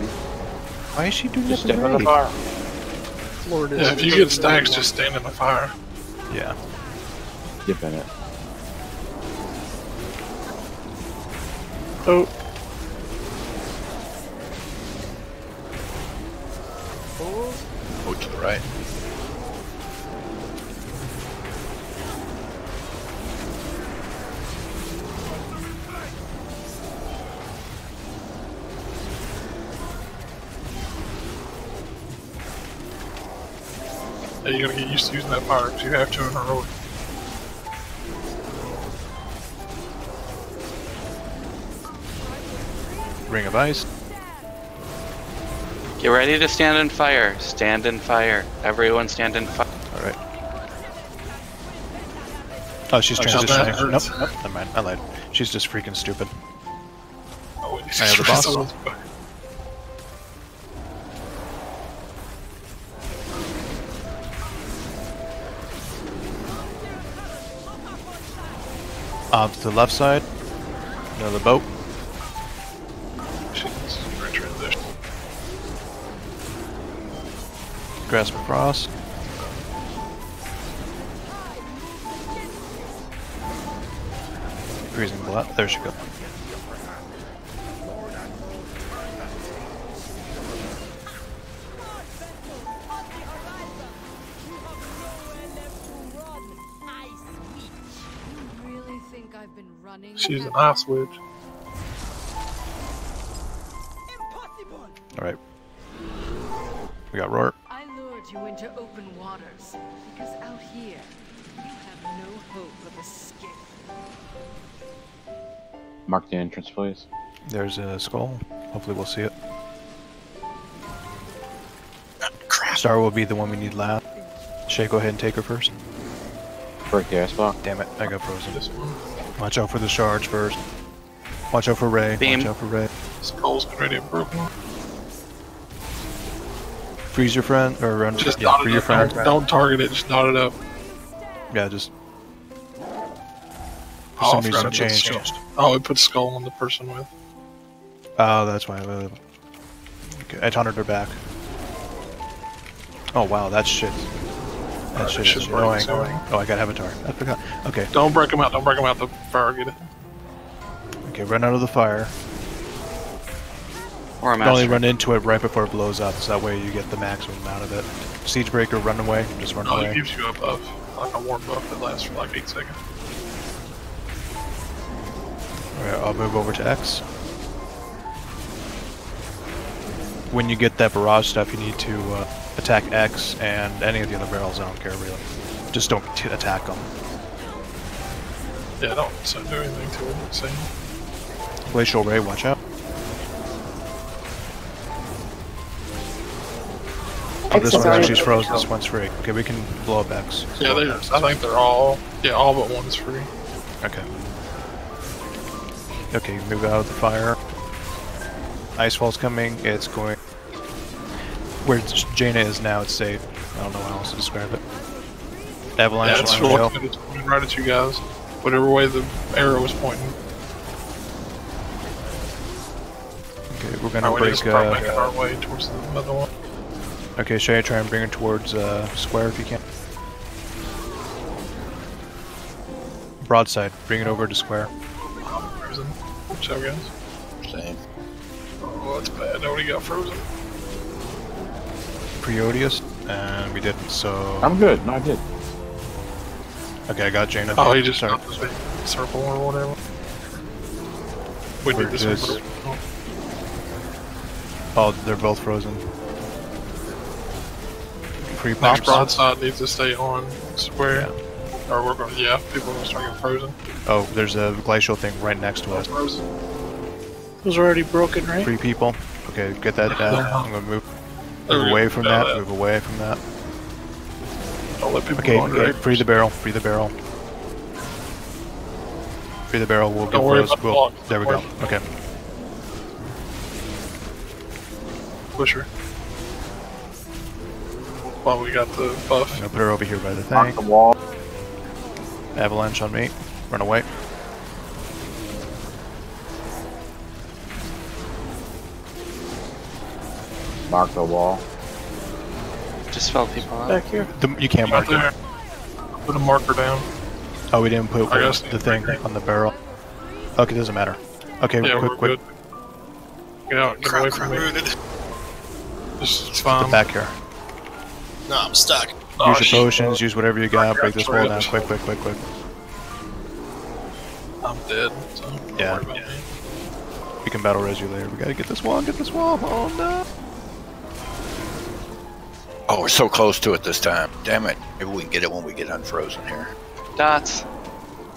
Why is she doing Just this? step in the fire. Florida. Yeah, if you get stacks, just stand in the fire. Yeah. Dip in it. Oh, Move to the right. Yeah, you gotta get used to using that fire because you have to in heroic. Ring of Ice. Get ready to stand in fire. Stand in fire. Everyone stand in fire. Alright. Oh, she's Oh, transitioning. that Nope, hurts. nope, never mind. I lied. She's just freaking stupid. Oh, wait, I have the boss. To the left side. Another boat. She's great transition. Grasp of Frost. Freezing blood. There she goes. Really think I've been running? She's an ice witch. Alright. We got Roar. I lured you into open waters because out here you have no hope of escape. Mark the entrance, please. There's a skull. Hopefully we'll see it. Star will be the one we need last. Shay, go ahead and take her first. Break the ice block. Damn it, I got frozen. This one. Watch out for the shards first. Watch out for Ray. Beam. Watch out for Ray. Skull's been ready to broken. Freeze your friend, or run. Just Yeah, dot free it your up. friend. Don't target it, just dot it up. Yeah, just. For Oh, some I forgot reason it puts changed. skull. Oh, it puts skull on the person with. Oh, that's why. Okay, I taunted her back. Oh wow, that shit. That shit should is break annoying. something. Oh, I got Avatar. I forgot. Okay, Don't break them out. Don't break them out. The fire get it. okay, run out of the fire. Or a You only master. run into it right before it blows up, so that way you get the maximum amount of it. Siege Breaker, run away. Just run No, it away. gives you a buff, like a warm buff that lasts for like 8 seconds. Alright, I'll move over to X. When you get that barrage stuff, you need to attack X and any of the other barrels. I don't care really. Just don't attack them. Yeah, don't do anything to it. Same. Glacial Ray, watch out. Oh, X this is one's already she's frozen. This one's free. Okay, we can blow up X. Yeah, I think they're all. Yeah, all but one's free. Okay. Okay, move out of the fire. Icefall's coming. It's going. Where Jaina is now, it's safe. I don't know how else to describe it. Avalanche Yeah, it's on the hill. pointing right at you guys. Whatever way the arrow was pointing. Okay, we're gonna Alright, we break. just start making our way towards the other one. Okay, Shay, try and bring her towards square if you can. Broadside, bring it over to square. Frozen. Watch out, guys. Same. Oh, that's bad. Nobody got frozen. Preodius, and we didn't. So I'm good. No, I did. okay, I got Jaina. Oh, he just Sorry. got the big circle or whatever. We We're did this just- one. Oh, they're both frozen. Free Next pops. broadside needs to stay on square. Or we're going to, yeah, people are going to start getting frozen. Oh, there's a glacial thing right next to us. Frozen. those are already broken, right? 3 people. Okay, get that down. I'm gonna move There we go. away from Got that. Move away from that. Don't let people Okay, go under it. free the barrel. Free the barrel. Free the barrel. We'll get Don't worry those. about the We'll, block. there we go. Okay. Push her. While we got the buff. I'm gonna put her over here by the Mark thing. the wall. Avalanche on me. Run away. Mark the wall. Just fell people out. Back here. You can't mark Right it. there. Put a marker down. Oh, we didn't put I guess the thing on the barrel. Okay, doesn't matter. Okay, Yeah, quick, we're quick. good. Get out, get away from me. It's Get fine. back here. No, I'm stuck. Oh, Use your shit. potions, use whatever you got, break this wall down. Trapped. Quick, quick, quick, quick. I'm dead, so don't Yeah. worry about me. We can battle res you later. We gotta get this wall, get this wall. Oh no. Oh, we're so close to it this time. Damn it. Maybe we can get it when we get unfrozen here. Dots.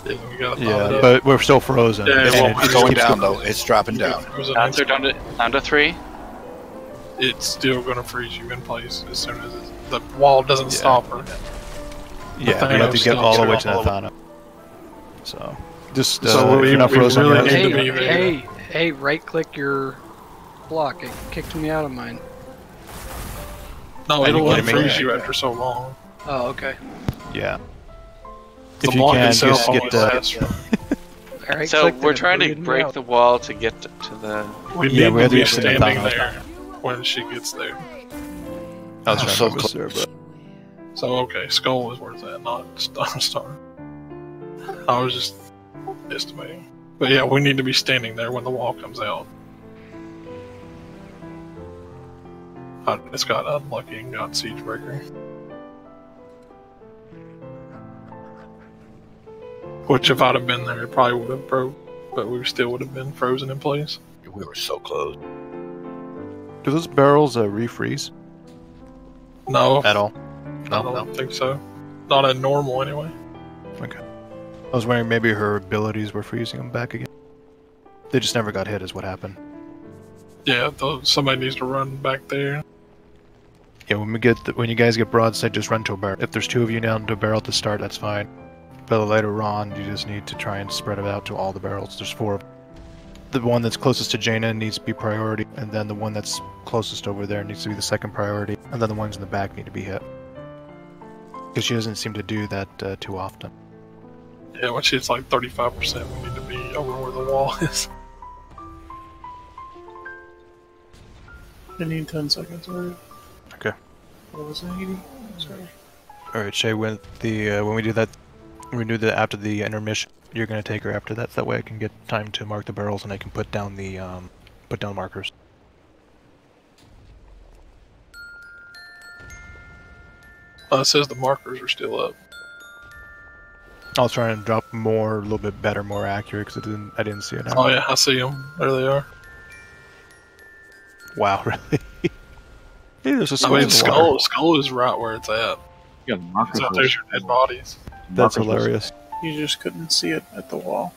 Yeah, we gotta Yeah, follow it. but we're still frozen. Yeah, and well, it It's just going keeps down, though. It's dropping down. Dots are down to 3. It's still gonna freeze you in place as soon as the wall doesn't stop her. Yeah, we have to get all the way to Nathana. So, just So if you're not we frozen really yet, need Hey, to be there. hey, right click your block. It kicked me out of mine. No, Are you it'll kidding me? unfreeze you after so long. Oh, okay. yeah. The If you block can, itself just get always the. lasts. Alright, So clicked we're it, trying to booted me break out. the wall to get to the. We Yeah, need we have to to be get to standing Nathana. there when she gets there. I was I'm trying so to miss there, but So okay, skull is where it's at, not star. I was just estimating. But yeah, we need to be standing there when the wall comes out. I just got unlucky and got siege breaker. Which if I'd have been there, it probably would have broke, but we still would have been frozen in place. We were so close. do those barrels refreeze No, at all? I don't think so. Not at normal anyway. Okay. I was wondering maybe her abilities were freezing them back again. They just never got hit, is what happened. Yeah, somebody needs to run back there. Yeah, when you guys get broadside, just run to a barrel. If there's 2 of you down to a barrel at the start, that's fine. But later on, you just need to try and spread it out to all the barrels. There's 4 of them. The one that's closest to Jaina needs to be priority, and then the one that's closest over there needs to be the second priority, and then the ones in the back need to be hit. Because she doesn't seem to do that too often. Yeah, when she's like 35%, we need to be over where the wall is. I need 10 seconds, alright? Okay. What was it, 80? Sorry. Alright, Shay, when we do that, after the intermission, you're gonna take her after that. That way I can get time to mark the barrels and I can put down the markers. It says the markers are still up. I'll try and drop more, a little bit better, more accurate, because I didn't see it. Oh yeah, I see them. There they are. Wow, really? Hey, there's a I skull. mean, in the water. skull is right where it's at. Yeah, the markers It's out was- there's your dead bodies. That's markers was- hilarious. You just couldn't see it at the wall.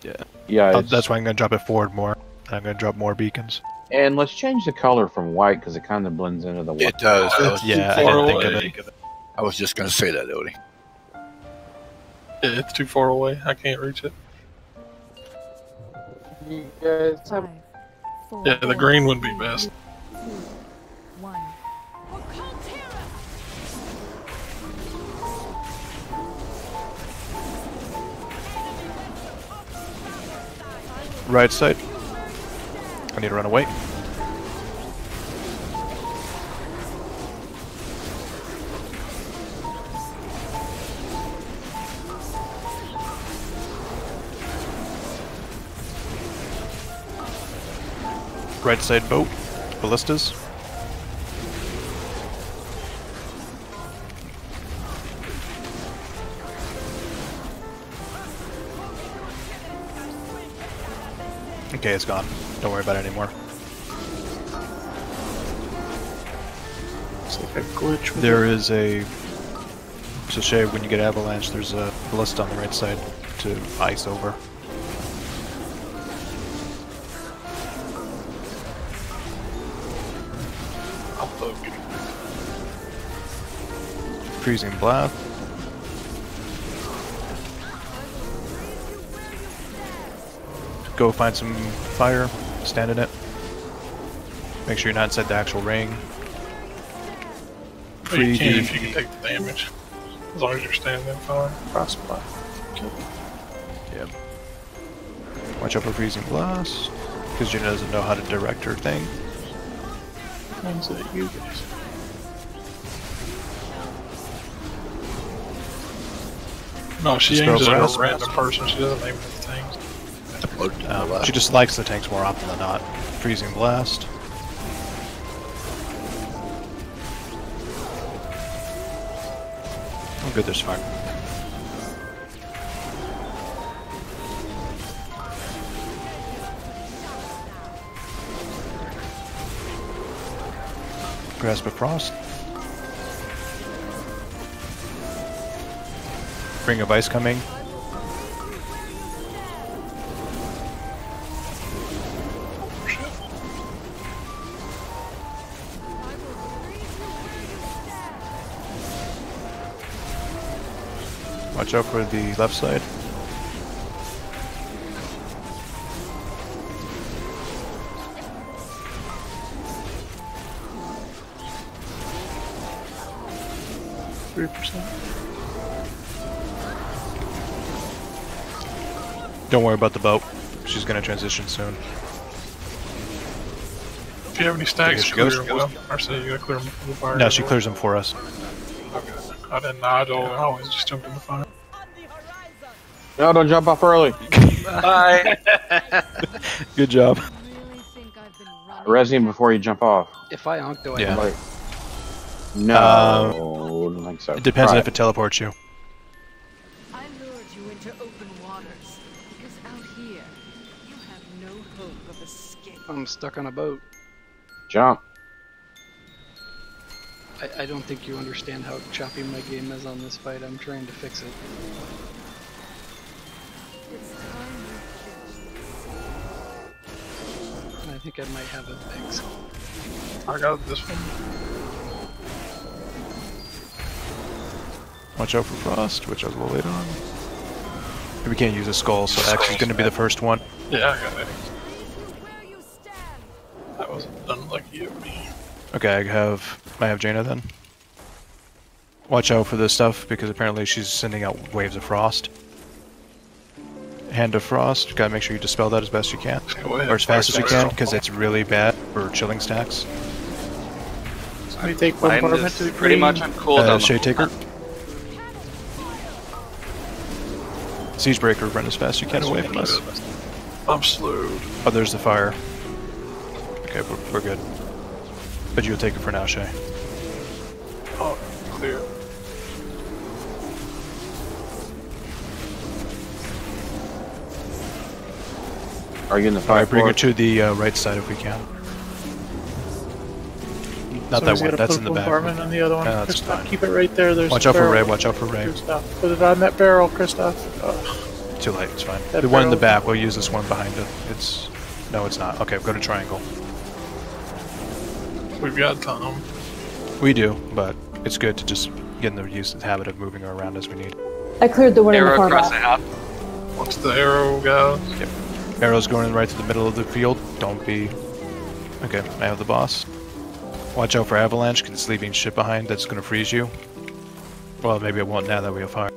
Yeah, it's- That's why I'm gonna drop it forward more. And I'm gonna drop more beacons. and let's change the color from white because it kind of blends into the white. It does. Yeah, I far didn't think of away. it. I was just going to say that, Odie. Yeah, it's too far away. I can't reach it. You guys have 5, 4, Yeah, the green would be best. 2, 1. Right side. I need to run away. Right side boat. Ballistas. Okay, it's gone. Don't worry about it anymore. It's like a glitch. With There it. is a... So Shay, when you get avalanche, there's a ballista on the right side to ice over. I'll poke it. Freezing blast. Go find some fire, stand in it. Make sure you're not inside the actual ring. Well, you Free can the- if you can take the damage. As long as you're standing fine. Frostbite. Okay. Yep. Watch out for freezing blast, because Jaina doesn't know how to direct her thing. Mine's at you guys. No, she Spell aims at blast. a random person. She doesn't aim at the things. She just likes the tanks more often than not. Freezing blast. Oh, good. There's fire. Grasp of Frost. Ring of Ice coming. Watch out for the left side. Don't worry about the boat. She's gonna transition soon. If you have any stacks, She clear goes. them well. Or so you gotta clear them from the fire. No, she clears them for us. Okay. I didn't know. I always just jumped in the fire. No, don't jump off early. Bye. Good job. Res him before you jump off. If I onk, do I Yeah. Like, no, I don't think so. It depends on Try if it teleports you. I lured you into open waters because out here you have no hope of escape. I'm stuck on a boat. Jump. I don't think you understand how choppy my game is on this fight. I'm trying to fix it. It's time you fixed I think I might have a fix. I got this one. Watch out for Frost, which I was a little late on. We can't use a skull, so X is going to be the first one. Yeah, I got it. That was unlucky of me. Okay, I have Jaina then. Watch out for this stuff, because apparently she's sending out waves of frost. Hand of Frost, gotta make sure you dispel that as best you can. Or as fast as you can, because it's really bad for chilling stacks. Somebody take bombardment to the pretty green. much on cooldown. Shade Taker. Siege Breaker, run as fast as you can away from us. I'm slowed. Oh, there's the fire. Okay, we're good. But you'll take it for now, Shay. Oh, clear. Are you in the fire? Alright, bring her to the right side if we can. Not that Somebody's one, gotta that's put in the back. bombardment on the other one. That's Christoph, fine. keep it right there. There's Watch the out for barrel. Ray, watch out for Ray. Christoph, put it on that barrel, Christoph. Too late, it's fine. That The one in the barrel- back, we'll use this one behind it. It's... No, it's not. Okay, go to triangle. We've got time. We do, but it's good to just get in the habit of moving her around as we need. I cleared the one in the Arrow far across the back. half. Once the arrow goes. Yep. Arrow's going right to the middle of the field. Don't be... Okay, I have the boss. Watch out for avalanche, because it's leaving shit behind that's going to freeze you. Well, maybe it won't now that we have fire.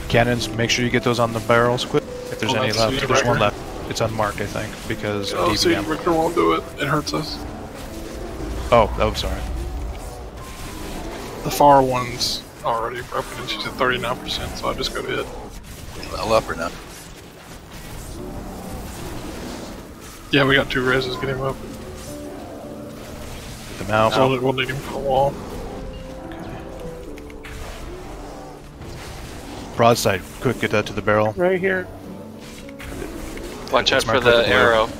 Cannons, make sure you get those on the barrels quick. If there's any left, there's one left. It's unmarked, I think, because of Oh, see, DBM. Richter won't do it. It hurts us. Oh, I'm sorry. The far one's already broken and she's at 39%, so I just go to hit. I'll up her now. Yeah, we got 2 reses. Get him up. Get them out. We'll need him for the wall. Broadside, quick, get that to the barrel. Right here. Watch out It's for marked with the blue. arrow.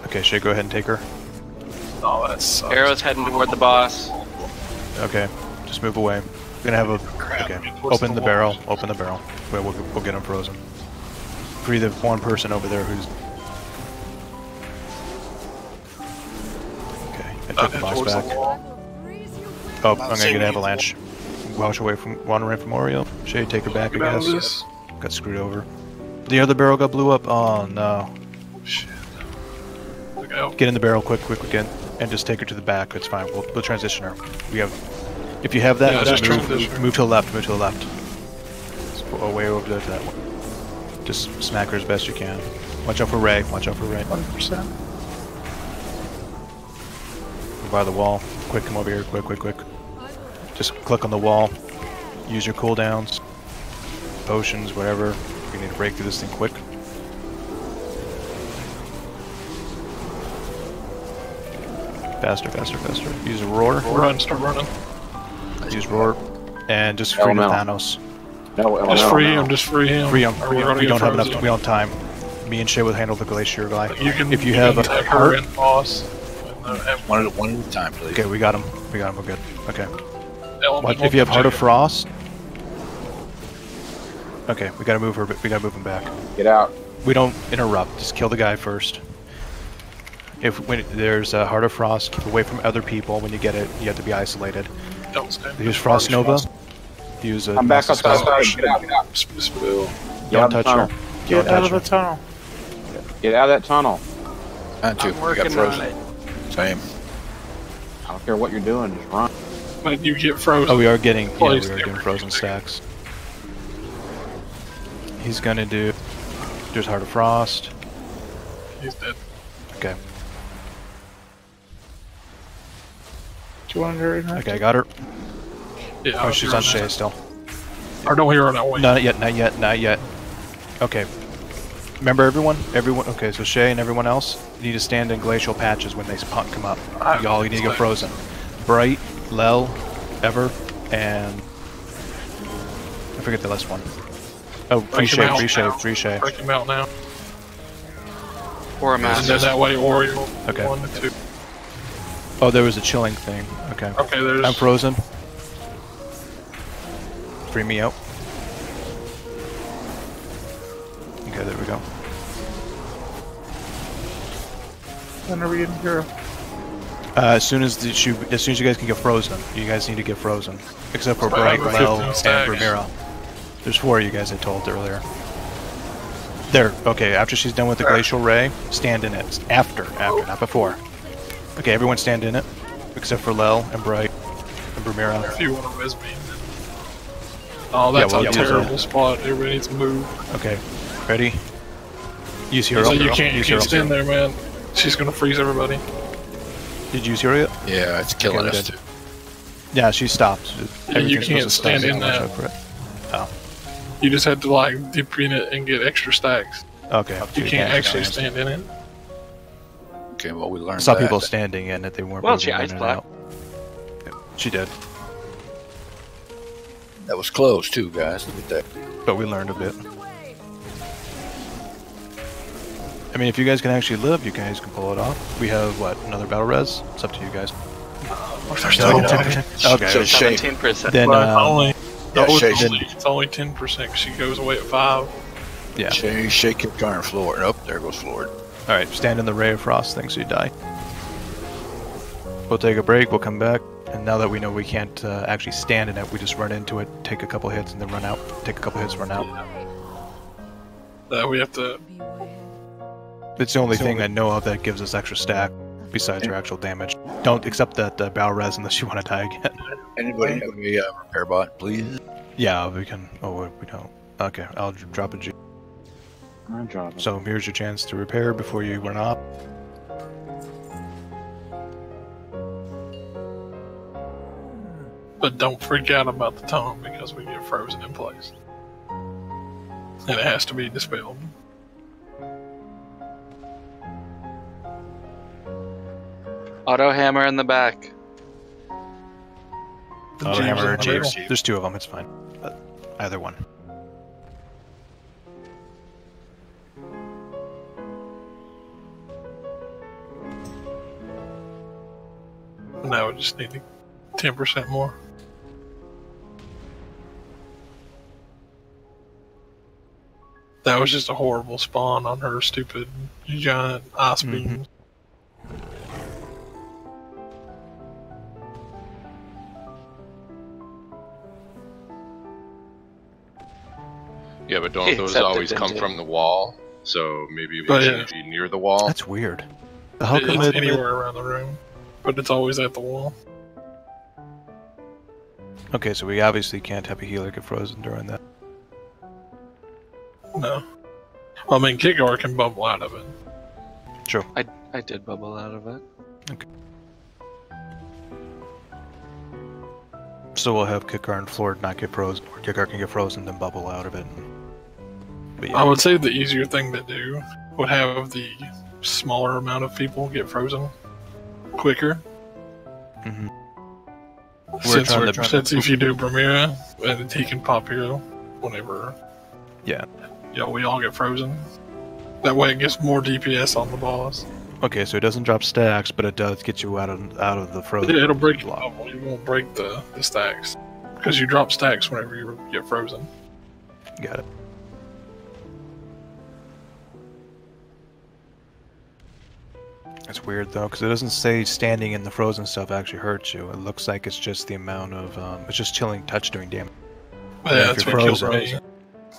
Okay, Shay, go ahead and take her. Oh, that sucks. Arrow's heading toward the boss. Okay, just move away. We're gonna have a... Okay, open the barrel, open the barrel. We'll get him frozen. Free the one person over there who's... Okay, I took the boss back. Oh, I'm gonna get avalanche. Watch away from, wander away from Oriel. Shay, take her back, I guess. Got screwed over. The other barrel got blew up. Oh no. Shit. Look out. Get in the barrel quick again, and just take her to the back. It's fine. We'll transition her. We have. If you have that, Yeah, just just transition. move to the left. Move to the left. Just go way over to that one. Just smack her as best you can. Watch out for Ray. Watch out for Ray. 100%. Go by the wall. Quick, come over here. Quick. Just click on the wall. Use your cooldowns, potions, whatever. You need to break through this thing quick. Faster. Use a roar. Start running. Use roar, and just free Thanos. No, Just free him. Free him. We don't have enough. We don't have time. Me and Shay will handle the glacier guy. If you have a heart and boss. One at a time, please. Okay, we got him. We're good. Okay. Element If you have Heart of Jigger. Frost. Okay, we gotta move her. We gotta move him back. Get out. We don't interrupt. Just kill the guy first. When there's a Heart of Frost, keep away from other people. When you get it, you have to be isolated. Don't stand. Use Frost Nova. Use a. I'm back outside. Get out. Spill. Don't touch her. Get out of the tunnel. Get out of that tunnel. Not too. I'm working on it. Same. I don't care what you're doing. Just run. When you get frozen. Oh, we are getting. Yeah, we Please, are getting frozen stacks. He's gonna do. There's Heart of Frost. He's dead. Okay. Do you want her in? Okay, I got her. Yeah. Oh, she's on Shay still. Or don't hear her that way. Not yet. Okay. Remember everyone? Okay, so Shay and everyone else need to stand in glacial patches when they come up. Y'all need to get frozen. Bright, Lel, Ever, and I forget the last one. Oh, free Shay. Break him out now. Or a And master. then that way, or you'll Okay. 1 to 2. Oh, there was a chilling thing. Okay. Okay, there's. I'm frozen. Free me out. Okay, there we go. When are we in here? As soon as you guys can get frozen, you guys need to get frozen. Except for Bright, Like Lel, 15 and stacks. Ramira. There's 4 of you guys I told earlier. There. Okay, after she's done with the glacial ray, stand in it. After, not before. Okay, everyone stand in it, except for Lel and Bright and Ramira. If you want to whiz beam. Oh, that's we'll a use terrible it. spot. Everybody needs to move. Okay, ready? Use hero. So you Use can't hero. stand there, man. She's gonna freeze everybody. Did you use hero yet? Yeah, it's killing Okay, us. good. Yeah, she stopped. Yeah, you Everything's can't supposed to stop, stand so in watch that. out for it. Oh, You just had to like dip in it and get extra stacks. okay. You can't actually stand in it. Okay, well, we learned I saw that. people standing in it. They weren't. Well, moving she in ice and blocked. out. Yeah, she did, That was close, too, guys. Look at that. but we learned a bit. I mean, if you guys can actually live, you guys can pull it off. We have what? Another battle res? It's up to you guys. No, 10%. Okay. So Shay, 17%. Then But only. yeah, Shay, It's only 10% 'cause she goes away at 5. yeah. Shay kicked iron floor. Nope, there goes Floyd. All right. Stand in the ray of frost thing, so you die. We'll take a break. We'll come back. And now that we know we can't actually stand in it, we just run into it, take a couple hits, and then run out. Take a couple hits, run out. We have to. It's the only thing I know of that gives us extra stack, besides your actual damage. Don't accept that battle res unless you want to die again. Anybody have a repair bot, please? Yeah, we can. Oh, we don't. Okay, I'll drop a G. I'm dropping. So here's your chance to repair before you run off. But don't freak out about the tome because we get frozen in place. And it has to be dispelled. Auto hammer in the back. The Oh, G's hammer, in the middle. Jeeves. There's 2 of them. It's fine. Either one. Now we just need 10% more. That was just a horrible spawn on her stupid giant ice beams. Yeah, but don't those Except it always come didn't. from the wall? So maybe we But should be near the wall. That's weird. How come It's anywhere around the room, but it's always at the wall. Okay, so we obviously can't have a healer get frozen during that. No. I mean, Kickguard can bubble out of it. True. I did bubble out of it. Okay. So we'll have Kickguard and Floor not get frozen, or Kickguard can get frozen, then bubble out of it. But yeah. I would say the easier thing to do would have the smaller amount of people get frozen quicker. Mm-hmm. Since if you do Bramira, and he can pop here whenever. Yeah. Yeah, we all get frozen. That way it gets more DPS on the boss. Okay, so it doesn't drop stacks, but it does get you out of the frozen. Yeah, it'll break the bubble. You won't break the stacks. Because you drop stacks whenever you get frozen. Got it. It's weird though, because it doesn't say standing in the frozen stuff actually hurts you. It looks like it's just the amount of it's just chilling touch doing damage. Yeah, that's what killed me.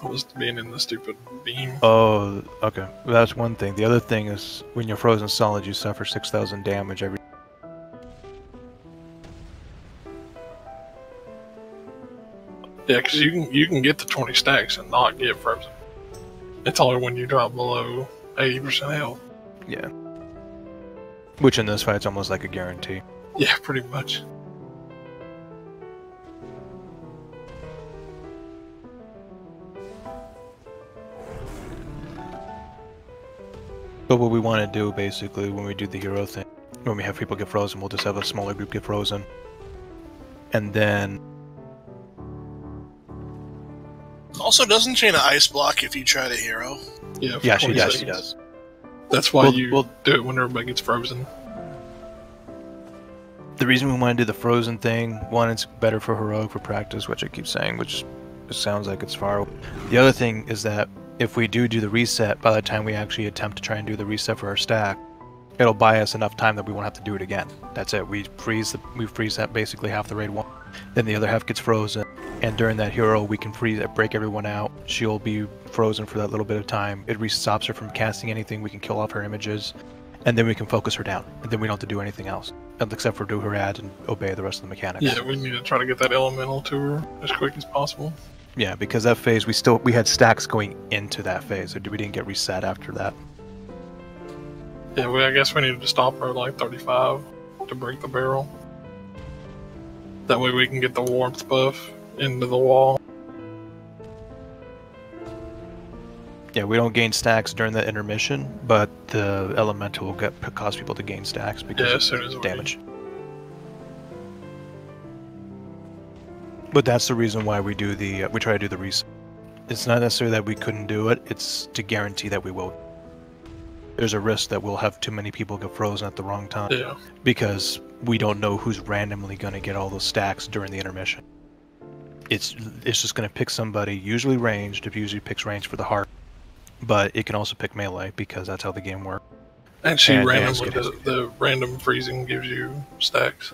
Was being in the stupid beam. Oh, okay. That's one thing. The other thing is when you're frozen solid, you suffer 6,000 damage every. Yeah, because you can get to 20 stacks and not get frozen. It's only when you drop below 80% health. Yeah. Which in this fight's almost like a guarantee. Yeah, pretty much. But what we want to do basically when we do the hero thing, when we have people get frozen, we'll just have a smaller group get frozen. And then... Also, doesn't Jaina ice block if you try to hero? Yeah, yeah, she does. That's why we'll do it when everybody gets frozen. The reason we want to do the frozen thing, one, it's better for heroic for practice, which I keep saying, which sounds like it's far away. The other thing is that if we do the reset, by the time we actually attempt to try and do the reset for our stack, it'll buy us enough time that we won't have to do it again. That's it. We freeze that basically half the raid one, then the other half gets frozen, and during that hero we can break everyone out. She'll be frozen for that little bit of time. It stops her from casting anything. We can kill off her images, and then we can focus her down, and then we don't have to do anything else except for do her ad and obey the rest of the mechanics. Yeah, we need to try to get that elemental to her as quick as possible. Yeah, because that phase we had stacks going into that phase, so we didn't get reset after that. Yeah, I guess we needed to stop her at like 35 to break the barrel. That way we can get the warmth buff into the wall. Yeah, we don't gain stacks during the intermission, but the elemental will cause people to gain stacks because as soon as of damage. But that's the reason why we do we try to do the reset. It's not necessarily that we couldn't do it; it's to guarantee that we will. There's a risk that we'll have too many people get frozen at the wrong time. Yeah. Because we don't know who's randomly going to get all those stacks during the intermission. It's just going to pick somebody, usually ranged. It usually picks range for the heart. But it can also pick melee because that's how the game works. And randomly the random freezing gives you stacks.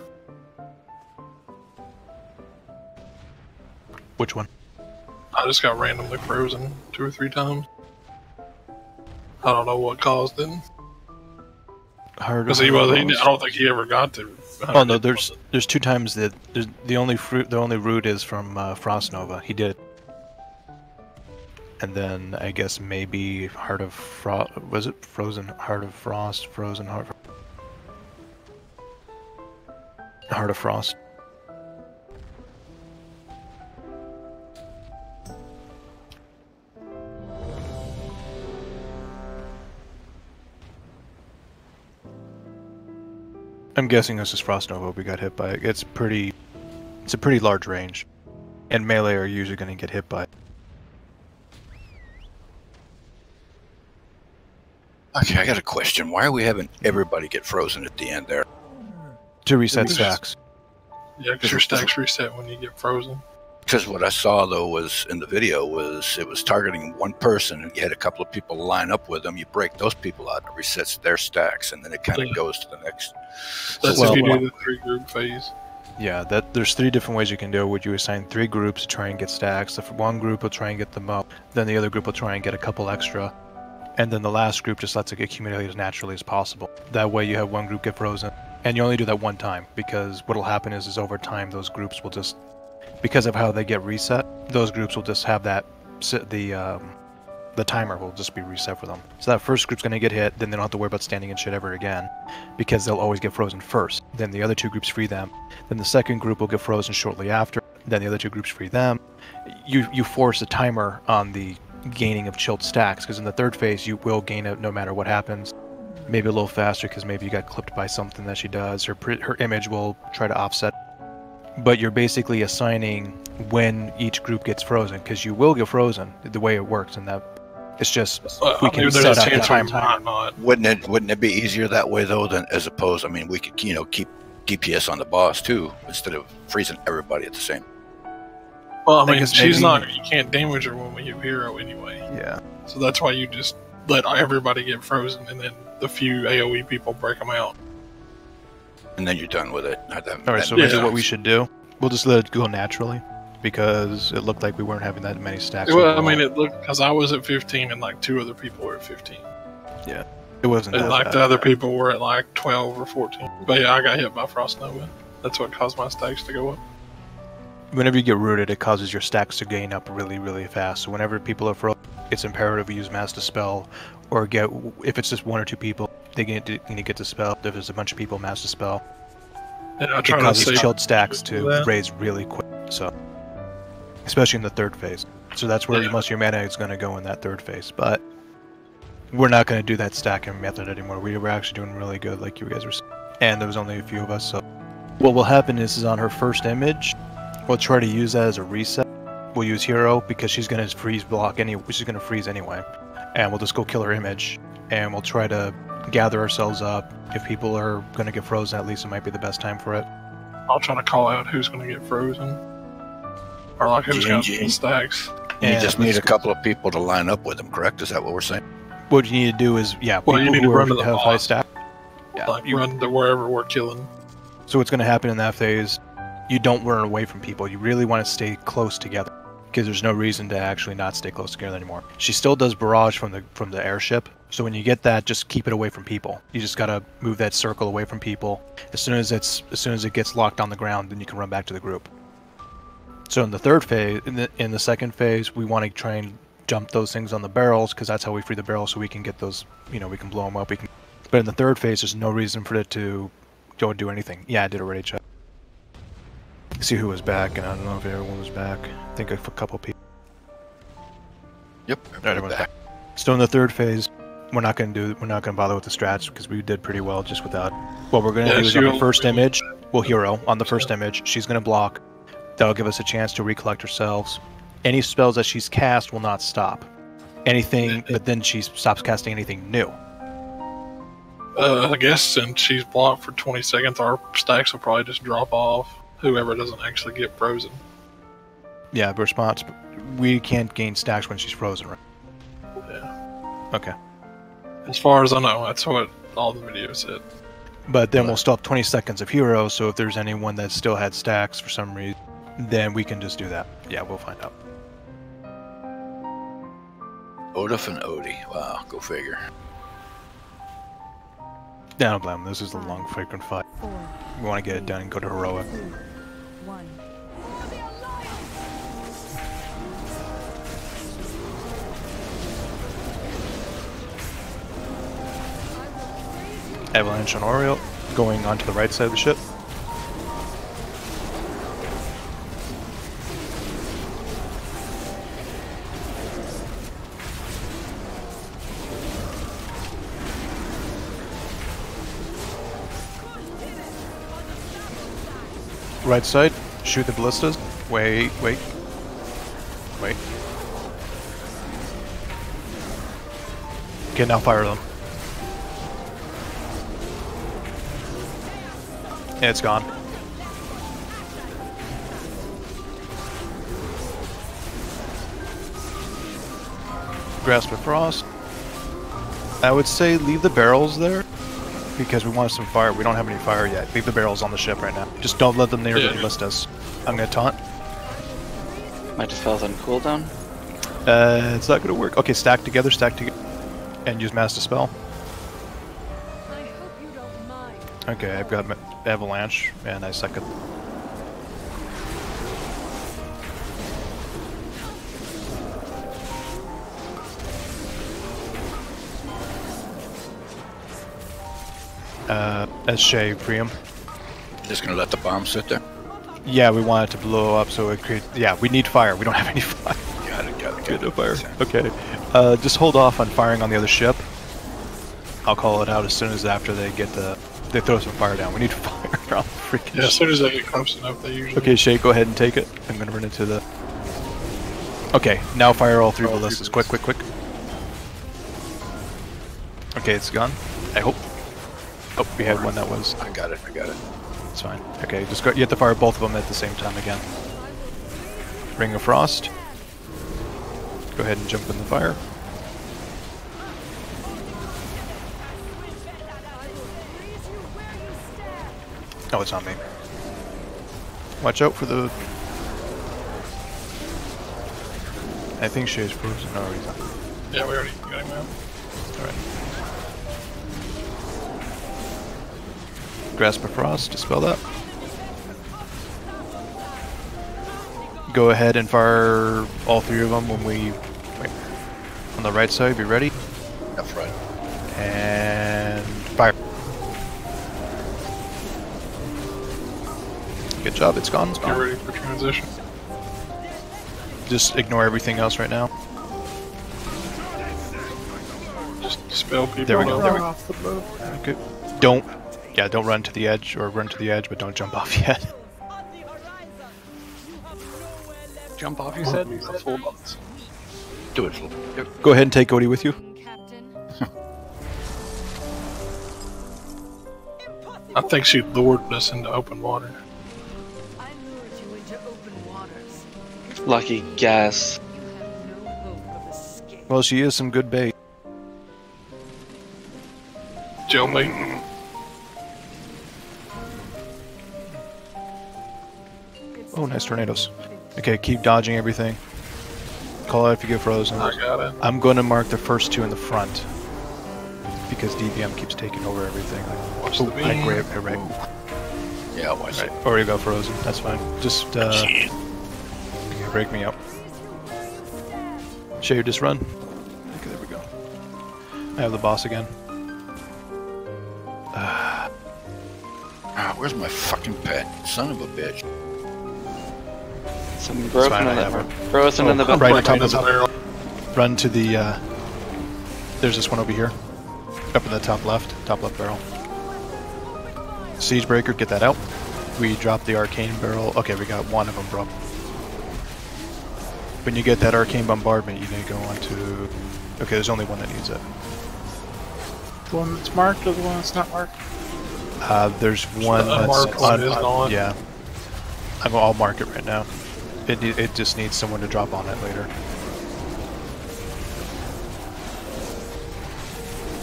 Which one? I just got randomly frozen 2 or 3 times. I don't know what caused it. Because I don't think he ever got to. Oh no, there's 2 times that the only route is from Frost Nova. He did it. And then I guess maybe Heart of Frost, was it Frozen Heart of Frost, Frozen Heart of Frost. I'm guessing this is Frost Nova we got hit by. It's a pretty large range, and melee are usually going to get hit by it. Okay, I got a question. Why are we having everybody get frozen at the end there? To reset stacks. Yeah, because your stacks reset when you get frozen. Because what I saw though was in the video was it was targeting one person, and you had a couple of people line up with them. You break those people out, it resets their stacks, and then it kind of goes to the next. That's if you do the 3 group phase. Yeah, there's 3 different ways you can do it. Would you assign 3 groups to try and get stacks? If one group will try and get them up, then the other group will try and get a couple extra, and then the last group just lets it accumulate as naturally as possible. That way you have one group get frozen, and you only do that one time, because what'll happen is over time those groups will just, because of how they get reset, those groups will just have that, the timer will just be reset for them. So that first group's going to get hit, then they don't have to worry about standing and shit ever again, because they'll always get frozen first. Then the other 2 groups free them. Then the second group will get frozen shortly after. Then the other 2 groups free them. You force a timer on the gaining of chilled stacks, because in the third phase you will gain it no matter what happens. Maybe a little faster because maybe you got clipped by something that she does. Her image will try to offset. But you're basically assigning when each group gets frozen, because you will get frozen the way it works, and that it's just we can set up the timer. Wouldn't it be easier that way though, than as opposed? I mean, we could keep DPS on the boss too instead of freezing everybody at the same. Well, I mean, she's not. You can't damage her when we have hero anyway. Yeah. So that's why you just let everybody get frozen, and then the few AOE people break them out. And then you're done with it. Alright, so maybe what we should do, we'll just let it go naturally, because it looked like we weren't having that many stacks. Well, overall. I mean, it looked, because I was at 15 and like 2 other people were at 15. Yeah, it wasn't And that like bad. the other people were at like 12 or 14. But yeah, I got hit by Frost Nova. That's what caused my stacks to go up. Whenever you get rooted, it causes your stacks to gain up really, really fast. So whenever people are frozen, it's imperative we use Mass Dispel, or if it's just 1 or 2 people, they need to get Dispel. If there's a bunch of people, Mass Dispel. And It causes chilled stacks to raise really quick, so especially in the third phase. So that's where most of your mana is going to go in that third phase. But we're not going to do that stacking method anymore. We were actually doing really good, like you guys were saying, and there was only a few of us. So what will happen is on her first image, we'll try to use that as a reset. We'll use hero because she's going to freeze block she's going to freeze anyway, and we'll just go kill her image, and we'll try to gather ourselves up. If people are going to get frozen, at least it might be the best time for it. I'll try to call out who's going to get frozen. Or like who's got stacks. You just need a couple of people to line up with them, correct? Is that what we're saying? What you need to do is, well, you need to run to the have high boss. stack. Yeah, Like run to wherever we're killing. So what's going to happen in that phase, you don't run away from people. You really want to stay close together, because there's no reason to actually not stay close together anymore. She still does barrage from the airship, so when you get that, just keep it away from people. You just gotta move that circle away from people. As soon as it gets locked on the ground, then you can run back to the group. So in the third phase, in the second phase, we want to try and jump those things on the barrels, because that's how we free the barrels, so we can get those. We can blow them up. But in the third phase, there's no reason for it to go and do anything. Yeah, I did already check. See who was back, and I don't know if everyone was back. I think a couple people. Yep, everyone's back. So in the third phase, we're not going to bother with the strats, because we did pretty well just without. What we're going to do is on the first image, we'll hero on the first image. She's going to block. That'll give us a chance to recollect ourselves. Any spells that she's cast will not stop. Anything, but then she stops casting anything new. I guess since she's blocked for 20 seconds, our stacks will probably just drop off. Whoever doesn't actually get frozen. Yeah, response. We can't gain stacks when she's frozen, right? Yeah. Okay. As far as I know, that's what all the videos said. But then we'll still have 20 seconds of hero, so if there's anyone that still had stacks for some reason, then we can just do that. Yeah, we'll find out. Odif and Odie. Wow, go figure. Yeah, I don't blame them. This is a long freaking fight. We want to get it done and go to heroic. Avalanche on Oriole, going onto the right side of the ship. Right side, shoot the ballistas. Wait. Okay, now fire them. Yeah, it's gone. Grasp of Frost. I would say leave the barrels there, because we want some fire. We don't have any fire yet. Leave the barrels on the ship right now. Just don't let them near the ballistas. I'm gonna taunt. My dispel's on cooldown. It's not gonna work. Okay, stack together, and use mass dispel. Okay, I've got avalanche, and I suck it. As Shay, free him. Just gonna let the bomb sit there? Yeah, we want it to blow up so it creates... Yeah, we need fire. We don't have any fire. Got it. No fire. Okay. Just hold off on firing on the other ship. I'll call it out as soon as after they get the... They throw some fire down. We need fire on the freaking as soon as they get close enough, they usually... Okay, Shay, go ahead and take it. I'm gonna run into the... Okay, now fire all three ballistas. Quick. Okay, it's gone. I hope. Oh, we had one that was... I got it. It's fine. Okay, just go. You have to fire both of them at the same time again. Ring of Frost. Go ahead and jump in the fire. Oh, it's on me. Watch out for the... I think Shay's frozen. No, he's not. Yeah, we already got him out. Alright. Grasp of Frost, dispel that. Go ahead and fire all three of them when we... Wait. On the right side, be ready. That's right. And... fire. Good job, it's gone. Get ready for transition. Just ignore everything else right now. Just dispel people. There we go. Off the boat. Okay. Don't run to the edge, or run to the edge, but don't jump off yet. Jump off, you said? Full boats. Do it. Yep. Go ahead and take Odie with you. I think she lured us into open water. I lured you into open waters. Lucky guess. You have no hope of escape. Well, she is some good bait. Jailmate. Oh, nice tornadoes. Okay, keep dodging everything. Call out if you get frozen. I got it. I'm going to mark the first two in the front. Because DBM keeps taking over everything. Watch the beam. I grab it right. Yeah, watch it. Or you got frozen. That's fine. Just, okay, break me up. Shay, just run. Okay, there we go. I have the boss again. Where's my fucking pet? Son of a bitch. Something broken in the frozen in the right on top of the barrel. Run to the, there's this one over here. Up in the top left barrel. Siege Breaker, get that out. We drop the Arcane Barrel. Okay, we got one of them broke. When you get that Arcane Bombardment, you need to go on to... Okay, there's only one that needs it. The one that's marked or the one that's not marked? There's one that's on. Yeah. I'll mark it right now. It just needs someone to drop on it later.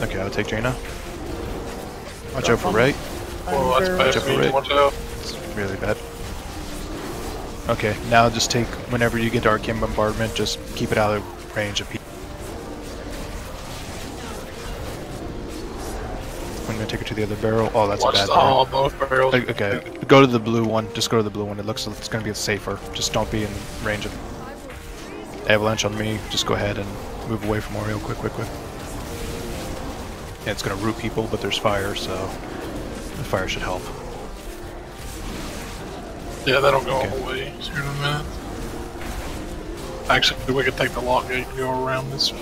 Okay, I'll take Jaina. Watch out for Ray. Oh, that's bad. Watch out for Ray. Watch out. It's really bad. Okay, now just take, whenever you get to Arcane Bombardment, just keep it out of range of people. I'm gonna take it to the other barrel. Oh, that's a bad barrel. Both barrels. Okay, go to the blue one. Just go to the blue one. It looks like it's gonna be safer. Just don't be in range of avalanche on me. Just go ahead and move away from Oreo. Quick. Yeah, it's gonna root people, but there's fire, so the fire should help. Yeah, that'll go all the way here in a minute. Actually, we could take the lock gate and go around this.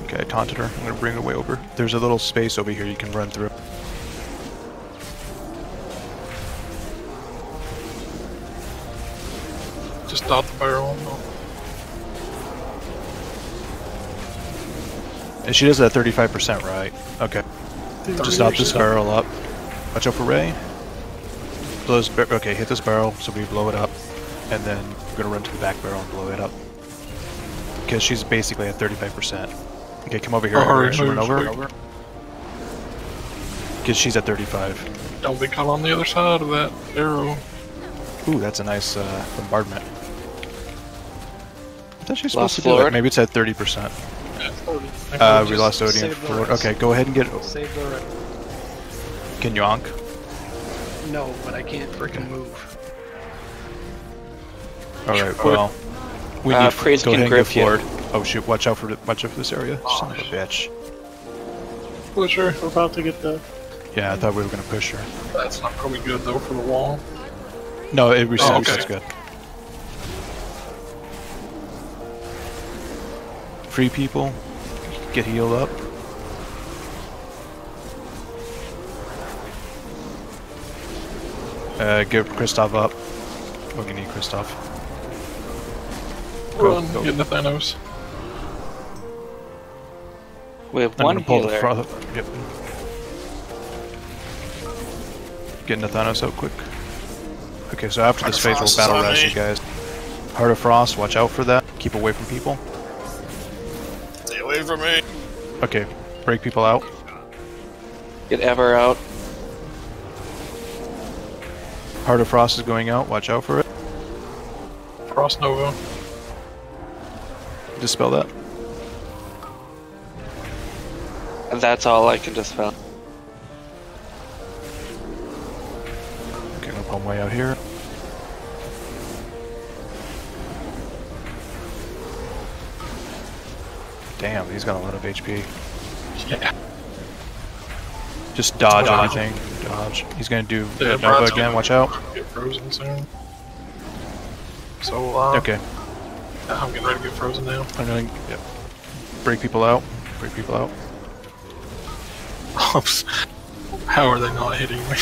Okay, I taunted her. I'm gonna bring her way over. There's a little space over here you can run through. Just dot the barrel. And she does that 35%, right? Okay. Just dot this barrel up. Watch out for Ray. Okay, hit this barrel so we blow it up. And then we're gonna run to the back barrel and blow it up. Because she's basically at 35%. Okay, come over here. Run over. Because she's at 35. Don't be caught on the other side of that arrow. Ooh, that's a nice bombardment. I thought she was supposed Lost to do it. Lord? Maybe it's at 30%. We lost Odie and Flord. Okay, go ahead and get. Save the red. Can you onk? No, but I can't freaking move. Alright, well. We need Praise go can ahead and get grip you. Flord. Oh shoot, watch out for this area. Son of a bitch. Push her. We're about to get the. Yeah, I thought we were gonna push her. That's not gonna be good though for the wall. No, it resets. Oh, okay. That's good. Free people, get healed up. Get Kristoff up. We're gonna need Kristoff. Run, get the Thanos. We have I'm one gonna pull the healer. front. Yep. Getting the Thanos out quick. Okay, so after this phase, we'll battle rest you guys. Heart of Frost, watch out for that. Keep away from people. Stay away from me. Okay, break people out. Get Ever out. Heart of Frost is going out, watch out for it. Frost Nova. Dispel that. That's all I can dispel. Okay, no problem way out here. Damn, he's got a lot of HP. Yeah. Just dodge everything. Dodge. He's gonna do Nova Brad's again, gonna watch out. Get frozen soon. So, Okay. I'm getting ready to get frozen now. I'm gonna yep. Break people out. Break people out. How are they not hitting me?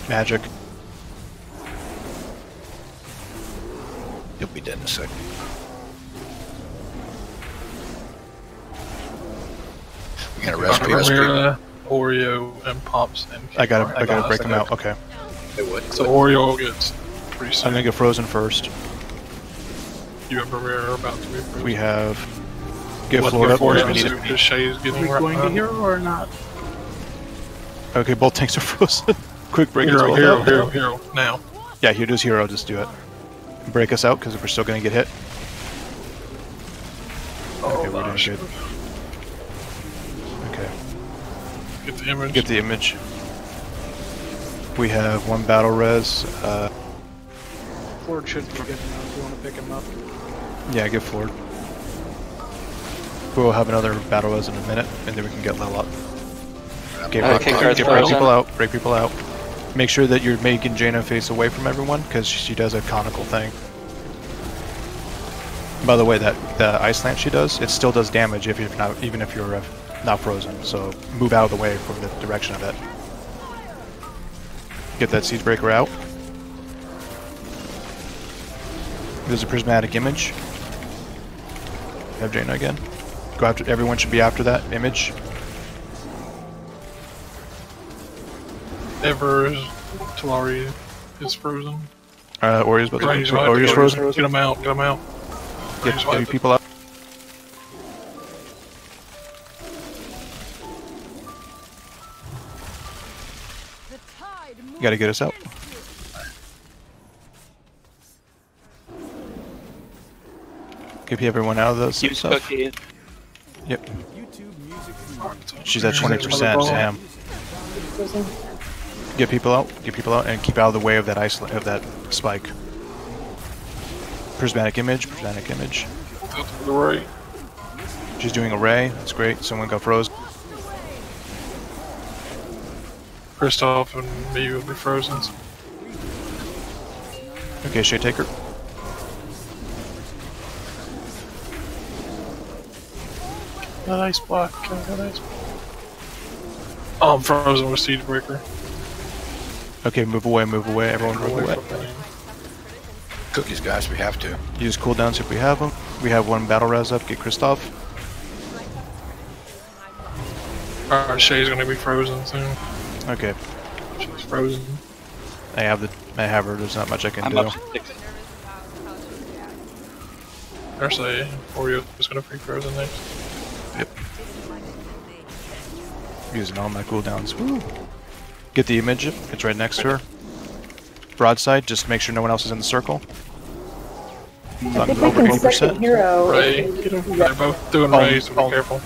Magic. You'll be dead in a second. You gonna rest people? Oreo and Pops and I gotta break them out. Okay. So Oreo gets pretty soon. I'm gonna get frozen first. You and Barrera are about to be frozen. We have get What, Florida. before We need it. because Shay's getting Are we going to hero or not? Okay, both tanks are frozen. Quick break us both out. Hero, now. Yeah, here does hero. Just do it. Break us out because we're still gonna get hit. Okay, we're doing good. Okay. Get the image. Get the image. We have one battle res. Ford should be good enough if you want to pick him up. Yeah, get forward. We'll have another battle res in a minute, and then we can get level up. Okay, break people out. Break people out. Make sure that you're making Jaina face away from everyone, because she does a conical thing. By the way, the ice lance she does, it still does damage if you're not, even if you're not frozen. So move out of the way from the direction of it. Get that siege breaker out. There's a prismatic image. Have Jaina again. Go after. Everyone should be after that image. Talari is frozen. Orio's about to. Orio's frozen. Get him out. Get him out. Get any people out. You gotta get us out. Get everyone out of this stuff. Cookie. Yep. She's at 20%. Damn. Get people out. Get people out, and keep out of the way of that that spike. Prismatic image. Prismatic image. Right. She's doing array. That's great. Someone got frozen. Kristoff and me will be frozen. Okay, Shay, take her. That ice block. That ice block. Oh, I'm frozen with Siege Breaker. Okay, move away, move away. Everyone move away. Cookies, guys, we have to. Use cooldowns if we have them. We have one battle res up. Get Kristoff. Alright, Shay's gonna be frozen soon. Okay. She's frozen. I have her. There's not much I can do. Actually, Oreo is gonna be frozen next. Yep. Using all my cooldowns. Woo. Get the image. It's right next to her. Broadside. Just make sure no one else is in the circle. I think we can second hero. Ray, they're both doing Ray, so be careful.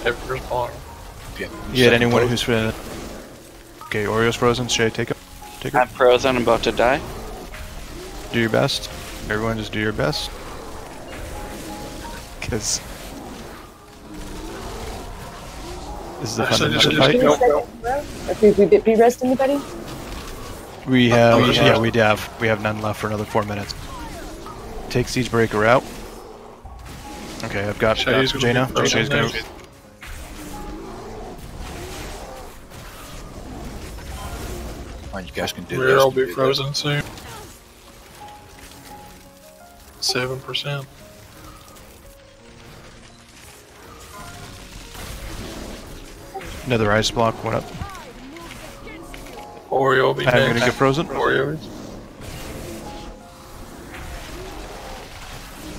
Everyone's falling. Yeah, anyone who's frozen. Okay, Oreo's frozen. Shay, take it. Take it. I'm frozen. I'm about to die. Do your best. Everyone, just do your best. Because this is the fun of the fight. Did we rest anybody? We have, we have none left for another 4 minutes. Take Siege Breaker out. Okay, I've got Jaina. Shay's gonna. Fine, you guys can do Rear this. will be frozen soon. 7%. Another ice block went up. Oreo will be I'm next. gonna get frozen. Oreo is.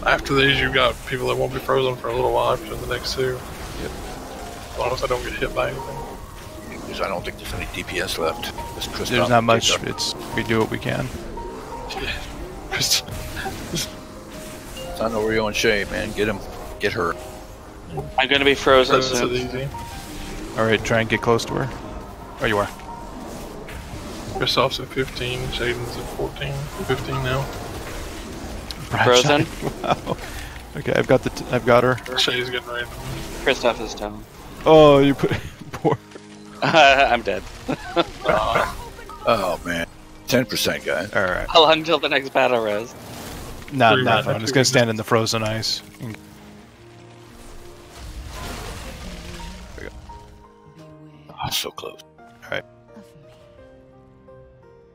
After these, you got people that won't be frozen for a little while after the next two. Yep. As long as I don't get hit by anything. Because I don't think there's any DPS left. There's not much. It's we do what we can. Yeah. It's on Oreo and Shay, man. Get him. Get her. I'm gonna be frozen This is soon. easy. Alright, try and get close to her. Oh, you are. Kristoff's at 15, Shaden's at 14, 15 now. Frozen. Wow. Okay, I've got I've got her. Shay's getting ready. Kristoff is down. Oh, you put poor. I'm dead. Oh man, 10%, guys. All right. How long till the next battle res? Not fun. It's gonna stand in the frozen ice. Oh, so close. All right.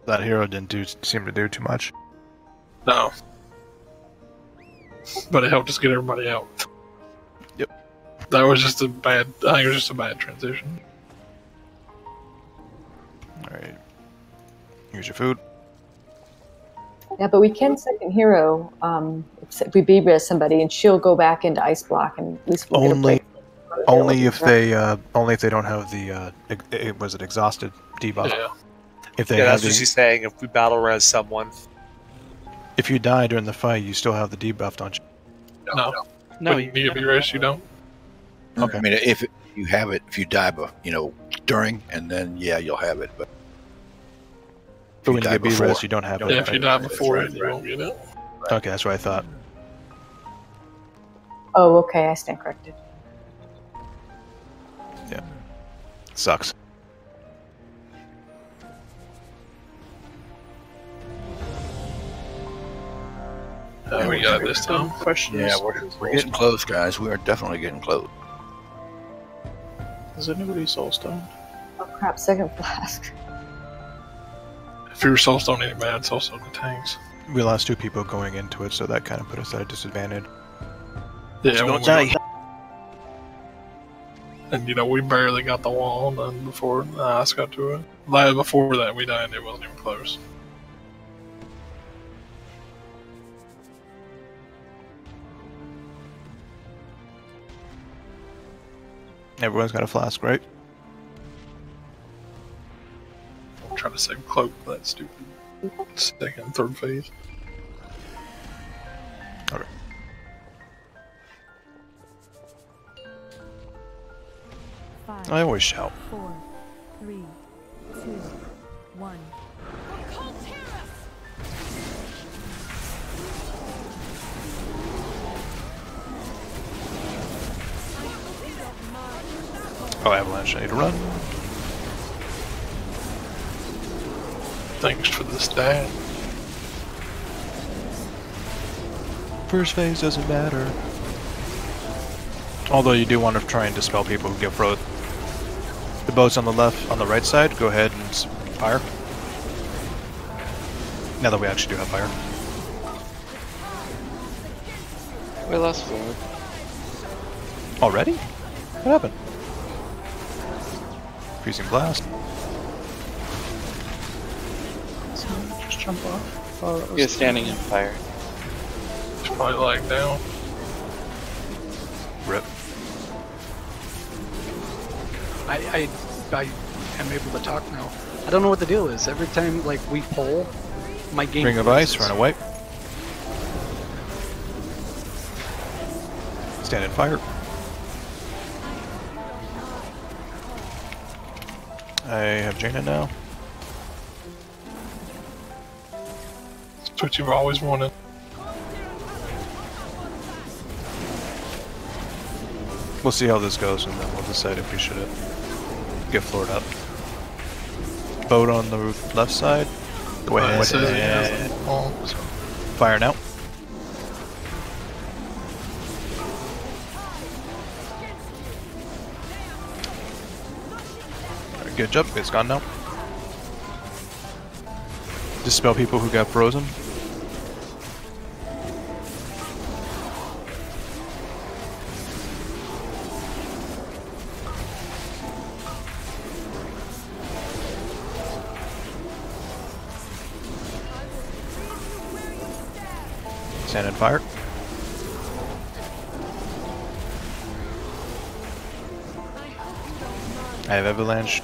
That hero didn't seem to do too much. No. But it helped us get everybody out. Yep. That was just a bad, I think it was just a bad transition. Alright. Here's your food. Yeah, but we can second hero if we B-res somebody and she'll go back into ice block and at least we'll get a break. Only if they don't have the was it exhausted debuff. Yeah. If they Yeah, have that's what she's saying. If we battle res someone. If you die during the fight, you still have the debuff, don't you? No. No, When you need to be raised, you don't. Okay. I mean, if you have it, if you die, during, and then yeah, you'll have it. But when you get before, B-res, you don't have it. Yeah, if you die before right, it, you won't get it. Okay, that's what I thought. Oh, okay, I stand corrected. Yeah. Sucks. We got it this time. Question yeah, is, we're getting close, guys. We are definitely getting close. is anybody soul stoned? Oh crap, second flask. If your soulstone ain't bad, soulstone the tanks. We lost 2 people going into it, so that kind of put us at a disadvantage. Yeah, Don't die. And we barely got the wall done before the ice got to it. Before that, we died, and it wasn't even close. Everyone's got a flask, right? I'm trying to save cloak for that stupid second, third phase. Alright. I always shout. 4, 3, 2, 1. Oh, Avalanche, I need to run. Thanks for the stat. First phase doesn't matter. Although you do want to try and dispel people who get frozen. The boat's on the left, on the right side. Go ahead and fire. Now that we actually do have fire. We lost forward. Already? What happened? Freezing blast. Just jump off. Oh, that was You're standing in fire. It's probably lagged down. Rip. I am able to talk now. I don't know what the deal is. Every time like we pull, my game. Ring of ice, run away. Stand and fire. I have Jaina now. That's what you've always wanted. We'll see how this goes, and then we'll decide if we should get floored up. BoD on the left side. Go ahead and fire now. Alright, good job. It's gone now. Dispel people who got frozen. Stand and fire. I have avalanche.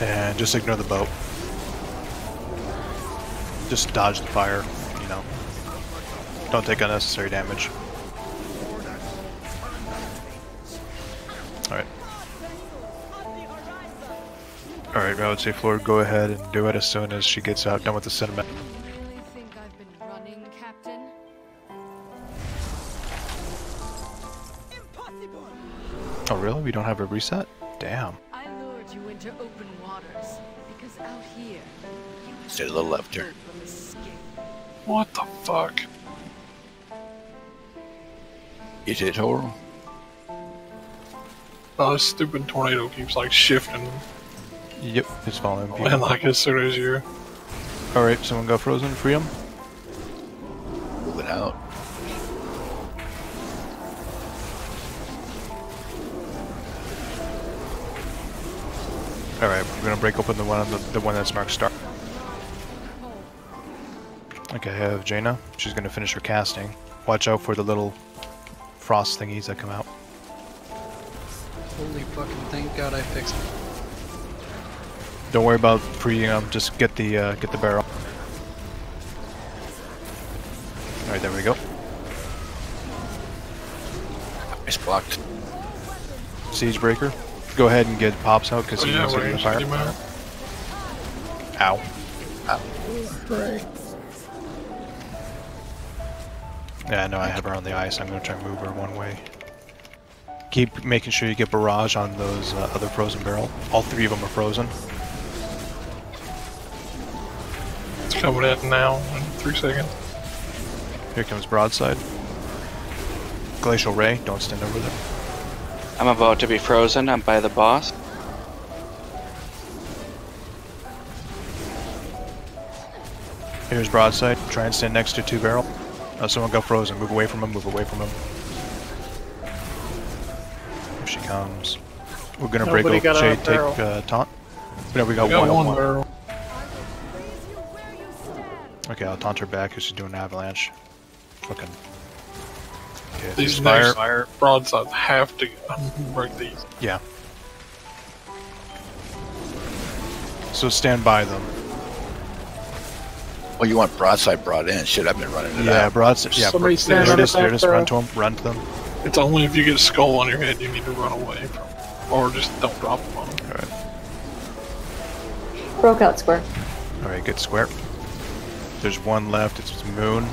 And just ignore the boat. Just dodge the fire, you know. Don't take unnecessary damage. Alright. Alright, I would say Floor, go ahead and do it as soon as she gets out, done with the cinematic. Really think I've been running, Captain? Oh really? We don't have a reset? Damn. I lured you into open waters because out here Stay a little left turn. of escape. What the fuck? You did, Toro? Oh, this stupid tornado keeps like shifting. Yep, it's following people. And like as soon as you. Alright, someone got frozen, free him. Moving out. Alright, we're gonna break open the one that's marked star. Okay, I have Jaina. She's gonna finish her casting. Watch out for the little frost thingies that come out. Holy fucking thank God I fixed it. Don't worry about freeing them. Just get the barrel. All right, there we go. It's blocked. Siege breaker. Go ahead and get pops out because he's in the fire. Ow. Ow. Right. Yeah, no, I have her on the ice. I'm gonna try and move her one way. Keep making sure you get barrage on those other frozen barrel. All three of them are frozen. It's coming in now in 3 seconds. Here comes broadside. Glacial ray. Don't stand over there. I'm about to be frozen. I'm by the boss. Here's broadside. Try and stand next to 2 barrel. Someone got frozen. Move away from him. Move away from him. Here she comes. We're gonna break open. Jade, take taunt. No, we got one barrel. Okay, I'll taunt her back because she's doing an avalanche. Fucking. Okay, These fire. broadsides have to break these. Yeah. So stand by them. Oh, you want broadside brought in? Shit, I've been running it out. Yeah, broadside. Yeah, Somebody stand there on it is. the There it is. back Run to them. Run to them. It's only if you get a skull on your head you need to run away from. Or just don't drop them on them. Alright. Broke out square. Alright, good square. There's one left. It's Moon.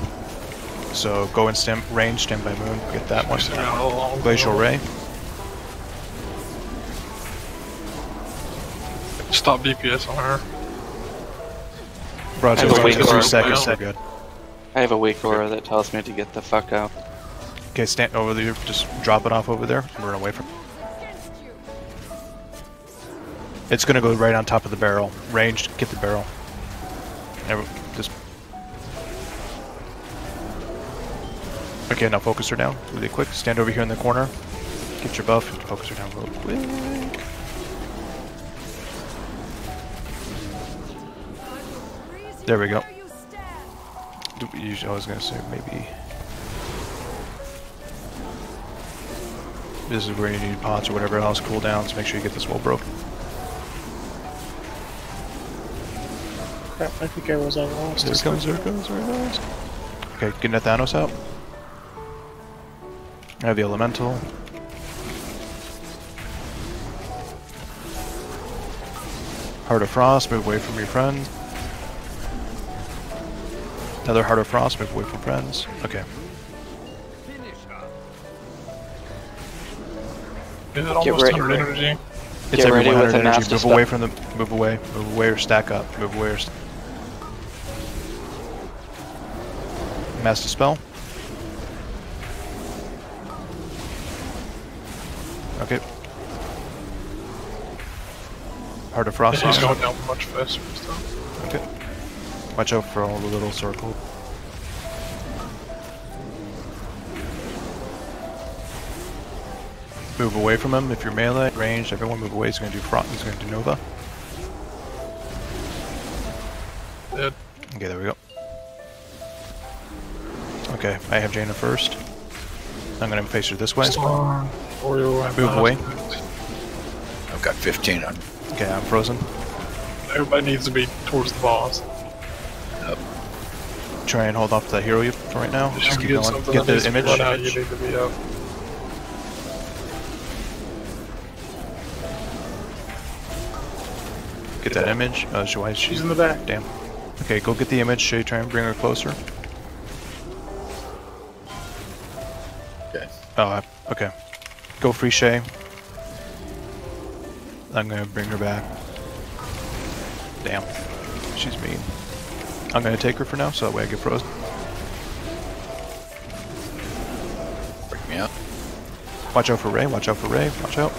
So go and stand range. Stand by Moon. Get that one. Glacial ray. Stop DPS on her. Broadside. I have a weak 3 aura. seconds. They're good. I have a weak aura that tells me to get the fuck out. Okay, stand over there. Just drop it off over there and run away from it. It's gonna go right on top of the barrel. Ranged, get the barrel. Just Okay, now focus her down really quick. Stand over here in the corner. Get your buff. Focus her down real quick. There we go. I was gonna say maybe this is where you need pots or whatever else cooldowns. Make sure you get this wall broken. Crap, I think I was on lost. There it comes, there it goes, there it goes. Okay, getting that Thanos out. I have the elemental. Heart of Frost, move away from your friends. Another Heart of Frost, move away from friends. Okay. Is it almost 100 energy? It's every 100 energy. Move away from the. Move away or stack up. Move away or. Master spell. Okay. Heart of Frost. He's going down much faster this time. Okay. Watch out for all the little circles. Move away from him if you're melee. Ranged, everyone move away. He's going to do Frost. He's going to do Nova. Dead. Okay, there we go. Okay, I have Jaina first. I'm going to face her this way. Move away. I've got 15 on. Okay, I'm frozen. Everybody needs to be towards the boss. Yep. Try and hold off to that hero you for right now. Just keep going. Get the image. Out, you need to be up. Get that image. She's in the back. Damn. Okay, go get the image. Shay, try and bring her closer. Okay. Oh, okay. Go free Shay. I'm gonna bring her back. Damn. She's mean. I'm gonna take her for now, so that way I get frozen. Break me out. Watch out for Ray, watch out for Ray, watch out.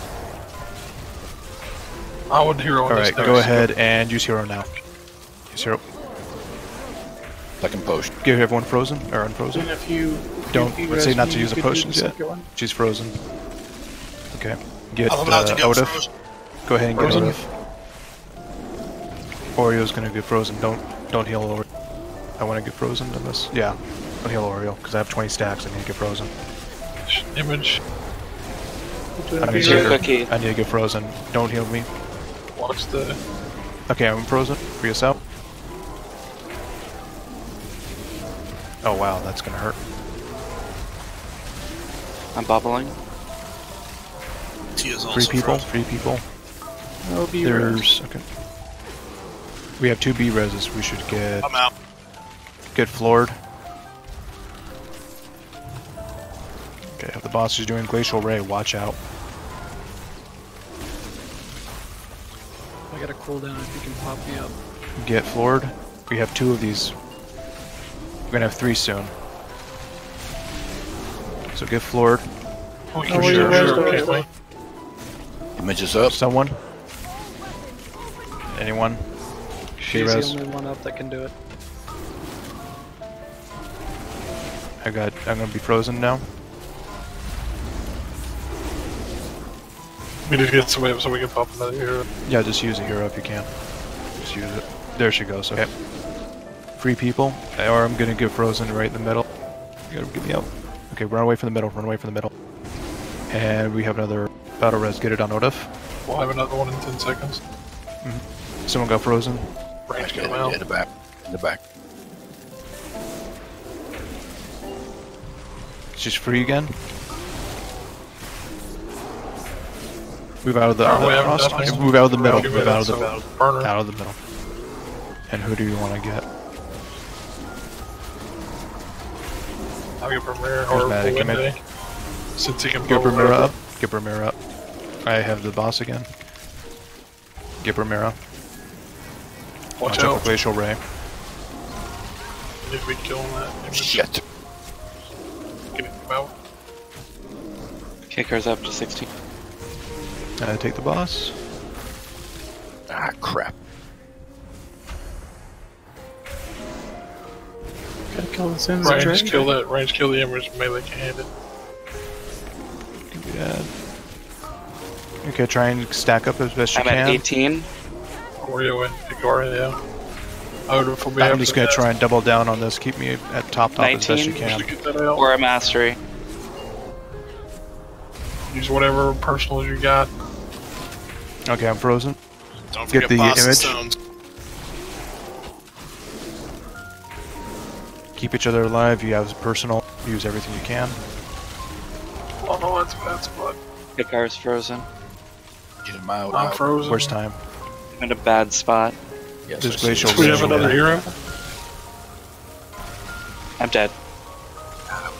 I would hero on this. Alright, go ahead and use hero now. Use hero. Second potion. Get everyone frozen, or unfrozen. And if you Don't say not to use the you could do potions the yet. second one. She's frozen. Okay. Get I'm about to get Odif. frozen. Go ahead and get Frozen. Odif. Oreo's gonna get frozen. Don't heal Oreo. I want to get frozen in this. Yeah. Don't heal Oreo because I have 20 stacks. I need to get frozen. Image. I need to get frozen. Don't heal me. Watch the. Okay, I'm frozen. Free us out. Oh wow, that's gonna hurt. I'm bubbling. Tia's also 3 people. frozen. 3 people. No B There's okay. We have 2 B reses. We should get. I'm out. Get floored. Okay, if the boss is doing Glacial Ray, watch out. I got a cooldown if you can pop me up. Get floored. We have 2 of these. We're gonna have 3 soon. So get floored. Oh, sure. Image is up. Someone? Anyone? She's Res. the only one up that can do it. I'm gonna be frozen now. We need to get somebody up so we can pop another hero. Yeah, just use a hero if you can. Just use it. There she goes. Okay. 3 people, or I'm gonna get frozen right in the middle. You gotta get me out. Okay, run away from the middle. Run away from the middle. And we have another battle res. Get it on Odif. We'll have another one in 10 seconds. Someone got frozen. Range get him out. In the back. In the back. She's free again. Move out of the frost. Okay, move out of the middle. Move out of the middle. Out of the middle. And who do you want to get? I'll get Premier or Wendy. Since he can get Premier up. Get Premier up. I have the boss again. Get Premier. Watch out for Glacial Ray. Need to be killing that image. Shit. Get him out. Kicker's up to 16. Take the boss. Ah, crap. Gotta kill this image, Range right? kill that. Range kill the image. Melee can hit it. Can do that. Okay, try and stack up as best you I'm can. at 18. Oreo and Igor, yeah. I'm just gonna try and double down on this. Keep me at top as best you 19. can. Or a mastery. Use whatever personals you got. Okay, I'm frozen. Don't Get forget the boss and image. stones. Keep each other alive. You have personal. Use everything you can. Oh no, that's a bad spot. Hikar's frozen. Get him out. I'm frozen. Worst time. I'm in a bad spot. Yes, There's I see glacial. it. We have another hero. I'm dead.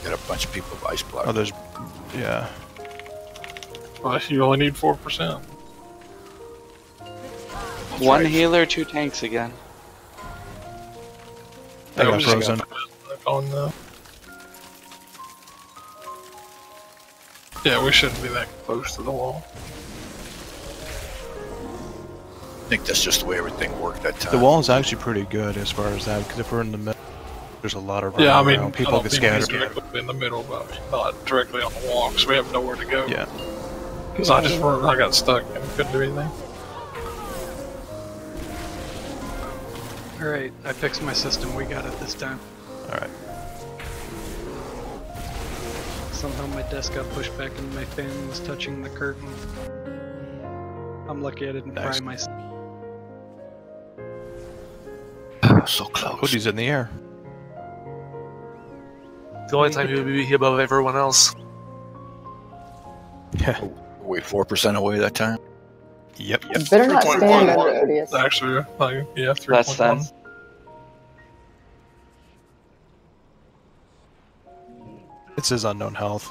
We got a bunch of people with ice block. Oh, there's. Yeah. Well, you only need 4%. One healer, 2 tanks again. I got was just frozen. On the. Yeah, we shouldn't be that close to the wall. I think that's just the way everything worked that time. The wall is actually pretty good as far as that, because if we're in the middle, there's a lot of Yeah, I room mean, around. I People don't get think he's scattered. directly in the middle, but not directly on the wall, because we have nowhere to go. Yeah. Because I got stuck and couldn't do anything. Alright, I fixed my system. We got it this time. Alright. Somehow my desk got pushed back and my fan was touching the curtain. I'm lucky I didn't Nice. fry myself. So close. Hoodie's in the air. The only time you'll be above everyone else. Yeah. Wait, 4% away that time? Yep. You better not 3.1. stand under Odious. Actually, like, yeah, 3.1. Less than. It says unknown health.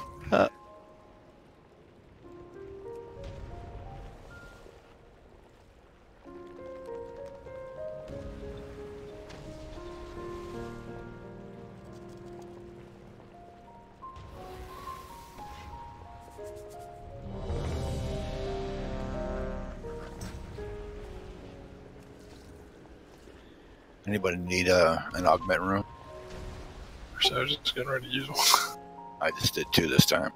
Anybody need an augment room? So I was just getting ready to use one. I just did 2 this time.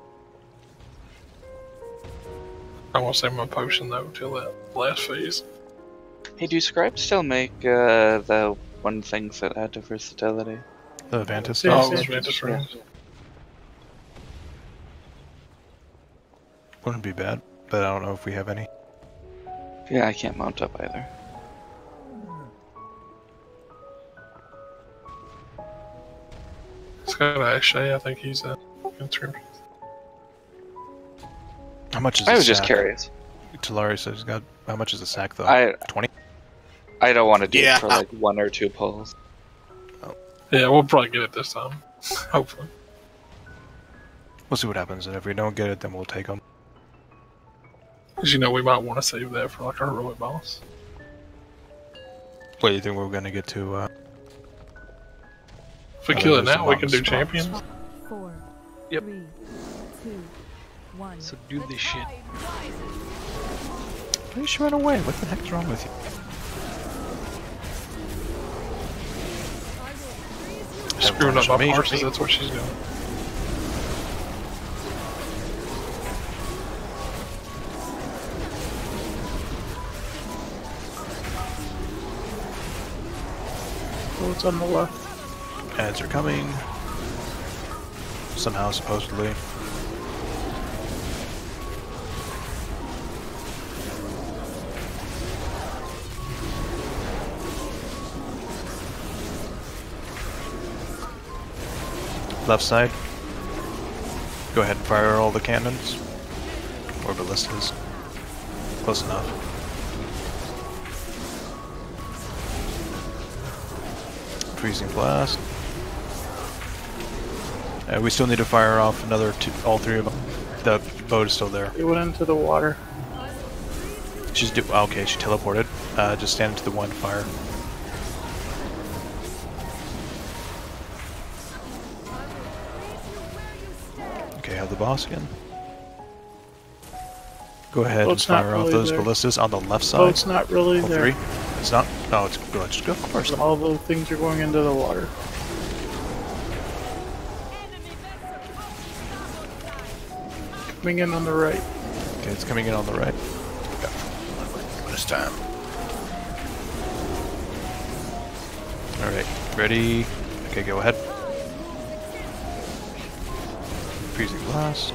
I want to save my potion though till that last phase. Hey, do scribes still make the one things that add to versatility? The Vantis. Oh, it was Vantage Rings. Wouldn't be bad, but I don't know if we have any. Yeah, I can't mount up either. It's got Ashay, I think he's a inscription. How much is I a was just sack? curious. Talari says he's got. How much is a sack though? 20? I don't want to do Yeah. it for like 1 or 2 pulls. Yeah, we'll probably get it this time. Hopefully. We'll see what happens, and if we don't get it, then we'll take them. Because you know, we might want to save that for like our heroic boss. What do you think we're gonna get to? If we Oh, kill it there's now, some we can do spots. champions. 4, Yep. 3, 2, 1. So do this shit. Why you run away? What the heck's wrong with you? Screwing up my Major horses, people. that's what she's doing. Oh, it's on the left. Ads are coming. Somehow, supposedly. Left side. Go ahead and fire all the cannons. Or ballistas. Close enough. Freezing blast. We still need to fire off another all 3 of them. The boat is still there. It went into the water. She's okay, she teleported. Just stand into the one fire. Okay, have the boss again. Go ahead Oh, and it's not fire off really those there. ballistas on the left side. Oh, it's not really all there. 3. It's not? No, it's good. Just go first. All those things are going into the water. Coming in on the right. Okay, it's coming in on the right. This time. Alright, ready? Okay, go ahead. Freezing blast.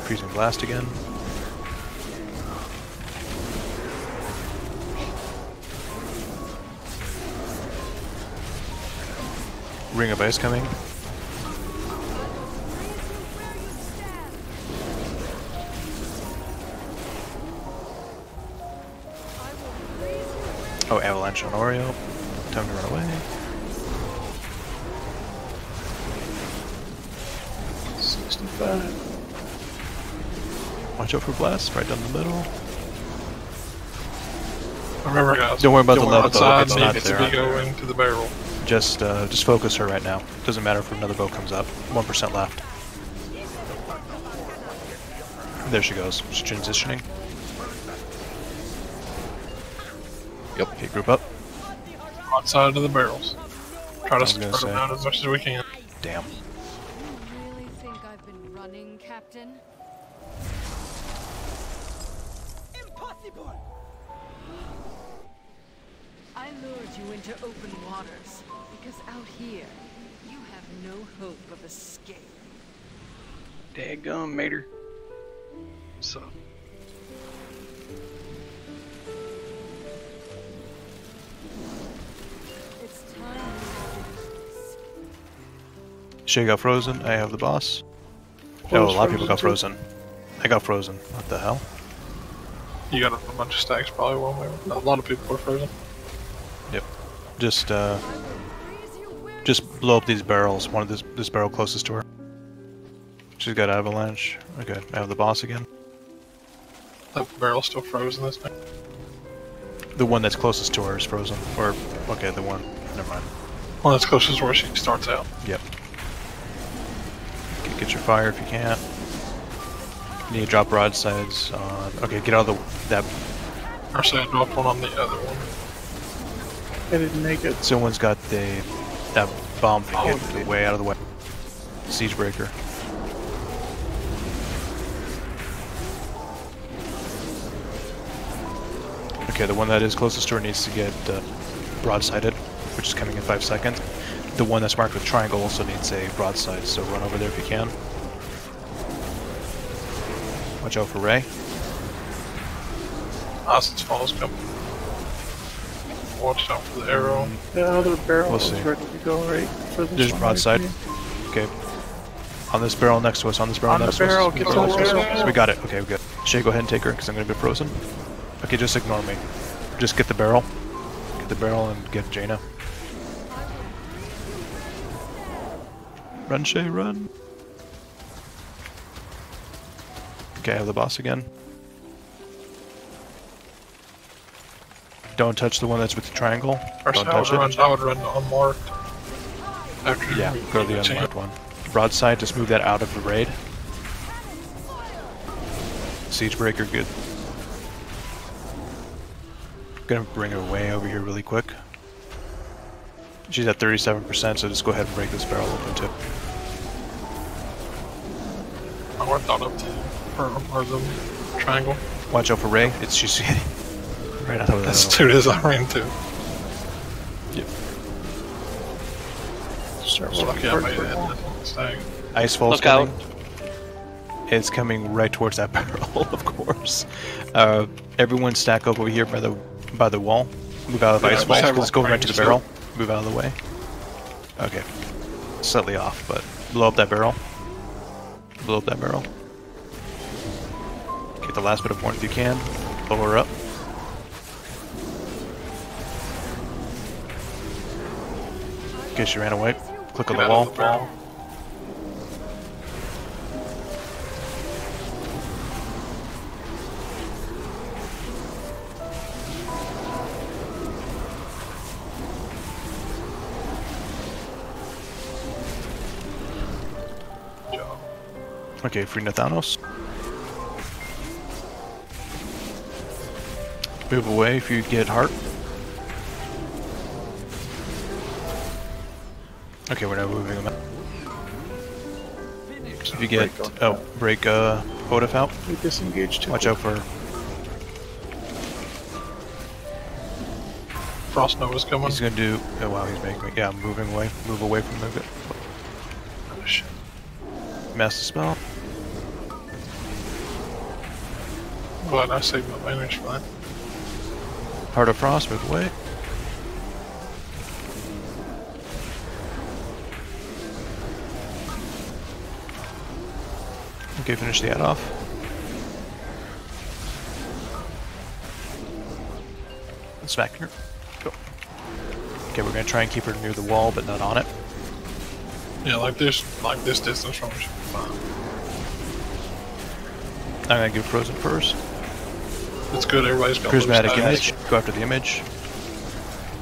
Freezing blast again. Ring of ice coming. Oh, avalanche on Oreo. Time to run away. 65. Watch out for blast right down the middle. Remember, guys. Don't worry about the level though. outside, It's not needs to be there. going to the barrel. Just focus her right now. Doesn't matter if another boat comes up. 1% left. There she goes. She's transitioning. Yep. Okay, group up. Outside of the barrels. Try to I was gonna spread them say. out as much as we can. Damn. You really think I've been running, Captain? Impossible! I lured you into open waters because out here you have no hope of escape. Daggum, Mater. So. It's time you Shay got frozen. I have the boss. Who Oh, was a lot of people got frozen frozen. I got frozen. What the hell? You got a bunch of stacks probably one way. A lot of people are frozen. Yep. Just blow up these barrels. One of this barrel closest to her. She's got avalanche. Okay, I have the boss again. That barrel's still frozen this thing. The one that's closest to her is frozen. Or, okay, the one. Never mind. One that's closest to where she starts out. Yep. Okay, get your fire if you can. You need to drop broadsides on. Okay, get out of that. Or say I dropped one on the other one. I didn't make it. Someone's got that bomb thing. Get way out of the way. Siege breaker. Okay, the one that is closest to her needs to get broadsided, which is coming in 5 seconds. The one that's marked with triangle also needs a broadside, so run over there if you can. Watch out for Ray. Austin's Falls coming. Watch out for the arrow. The other barrel We'll is see. ready to go right for this There's one broadside. right Okay. On this barrel next to us, on this barrel On the next barrel, to us. get on the barrel. We got it. Okay, we good. Shay, go ahead and take her, because I'm going to be frozen. Okay, just ignore me. Just get the barrel. Get the barrel and get Jaina. Run, Shay, run. Okay, I have the boss again. Don't touch the one that's with the triangle. Or Don't so touch it. I would run unmarked. After Yeah, we go to the change. unmarked one. Broadside, just move that out of the raid. Siege breaker, good. Gonna bring her way over here really quick. She's at 37%, so just go ahead and break this barrel open too. I would thought up to or the triangle. Watch out for Ray. She's hitting right out of that. That's two as I ran to. Yep. Start lucky I made it. Stag. Ice Fall's Look out. coming. It's coming right towards that barrel, of course. Everyone stack up over here by the wall. Move out of Yeah, Ice Fall. just have Let's go like right to the range barrel. Move out of the way. Okay. Slightly off, but blow up that barrel. Blow up that barrel. Get the last bit of warmth you can. Blow her up. Okay, she ran away. Click on Get the out wall. of the barrel. Okay, free Nathanos. Move away if you get heart. Okay, we're not moving them out. If you get break Odif out. We disengage too. Watch out for Frost Nova's coming. He's gonna do. Oh wow, he's making. Yeah, I'm moving away. Move away from the. Oh shit. Master spell. But I saved my damage for that. Heart of Frost. Move away. Okay, finish the ad off. Smack her. Go. Okay, we're gonna try and keep her near the wall, but not on it. Yeah, like this distance from her should be fine. I'm gonna give Frozen first. It's good, everybody's got Prismatic image. Go after the image.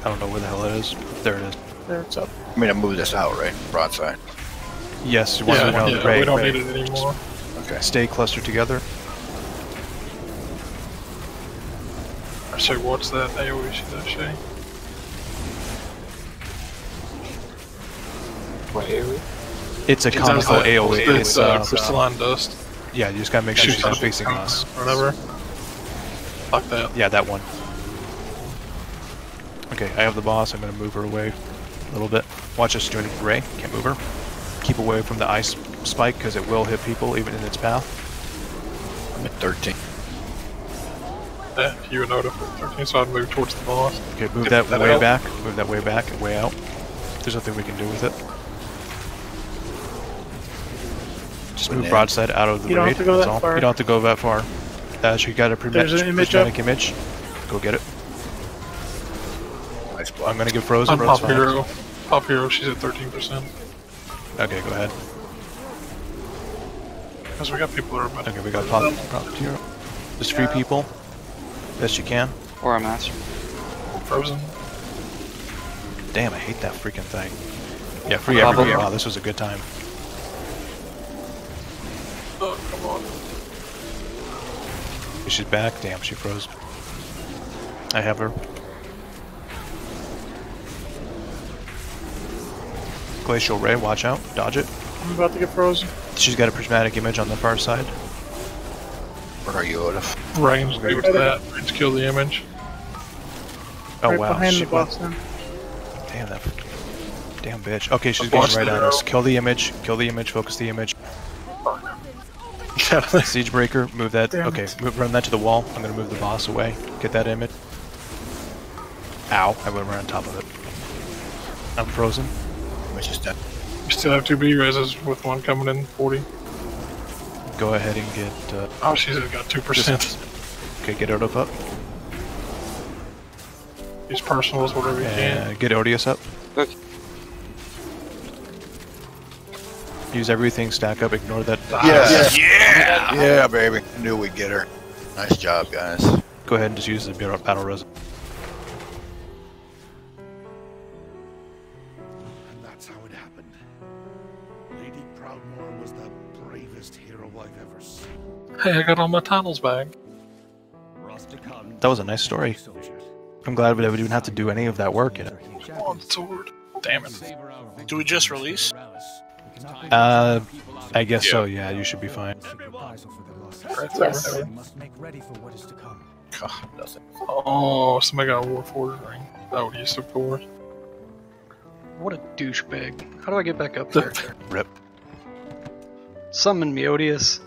I don't know where the hell it is. There it is. There, it's up. I mean, to move this out, right? Broadside. Yes, you want to know. Yeah, we don't need it anymore. Okay. Stay clustered together. So what's that AoE she does, Shay? What AoE? It's a conical AoE. It's crystalline dust. Yeah, you just gotta make sure she's not facing us. Whatever. Like that. Yeah, that one. Okay, I have the boss. I'm gonna move her away a little bit. Watch us join Ray. Can't move her. Keep away from the ice spike because it will hit people even in its path. I'm at 13. Yeah, you would know it at 13, so I'd move towards the boss. Okay, move that way back. Move that way back and way out. There's nothing we can do with it. Just move broadside out of the raid. You don't have to go that far. You don't have to go that far. She got a prismatic image. Go get it. Nice block. I'm gonna give Frozen. Pop Hero. Pop Hero, she's at 13%. Okay, go ahead. Because we got people that are about Okay, we got Pop Hero. Just free people. Best you can. Or a master. Frozen. Damn, I hate that freaking thing. Yeah, free everybody. Wow, this was a good time. Oh, come on. She's back. Damn, she froze. I have her. Glacial Ray, watch out. Dodge it. I'm about to get frozen. She's got a prismatic image on the far side. Where are you, Odif? Range, do that. Range, kill the image. Oh right wow, behind she the boss went. Damn that damn bitch. Okay, she's going right at us. Kill the image, focus the image. Siege breaker, move that. Damn okay, it. run that to the wall. I'm gonna move the boss away. Get that image. Ow, I went right on top of it. I'm frozen. Which is dead. You still have 2 B-reses with one coming in 40. Go ahead and get Oh, she's got 2%. Okay, get Odif up. Use personals, whatever you can. Get Odious up. Okay. Use everything, stack up, ignore that. Yeah, baby. Knew we'd get her. Nice job, guys. Go ahead and just use the battle resin. And that's how it happened. Lady Proudmoore was the bravest hero I've ever seen. Hey, I got all my titles back. That was a nice story. I'm glad we didn't have to do any of that work in it. On sword. Damn it. Do we just release? I guess so, yeah, you should be fine. Yes. God, nothing. Oh, somebody got a Warforged ring. That would use so cool. What a douchebag. How do I get back up there? Rip. Summon me, Odious.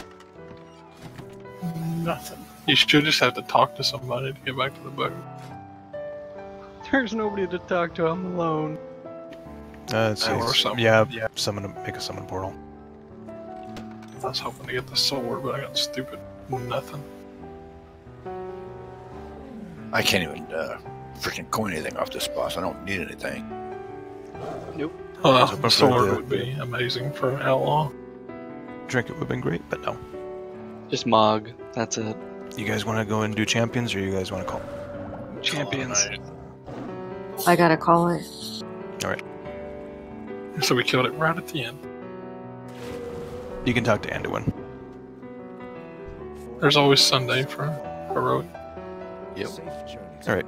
Nothing. You should just have to talk to somebody to get back to the boat. There's nobody to talk to, I'm alone. Let's see. Or something. Yeah, make a summon portal. I was hoping to get the sword, but I got stupid nothing. I can't even freaking coin anything off this boss. I don't need anything. Nope. The sword would be amazing for an outlaw. Drink it would have been great, but no. Just Mog. That's it. You guys want to go and do champions, or you guys want to call? Champions. I gotta call it. Alright. So we killed it right at the end. You can talk to Anduin. There's always Sunday for heroic. Yep. Alright.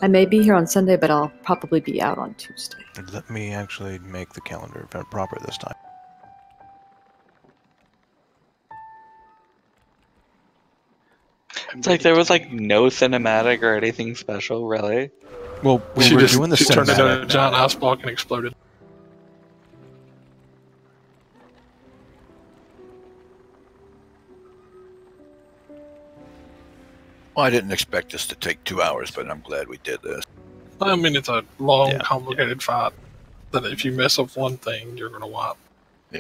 I may be here on Sunday, but I'll probably be out on Tuesday. Let me actually make the calendar event proper this time. It's like there was like no cinematic or anything special, really. Well, we were doing the she turned into a cinematic. giant ice block and exploded. Well, I didn't expect this to take 2 hours, but I'm glad we did this. I mean, it's a long, complicated fight that if you mess up one thing, you're going to wipe. Yeah.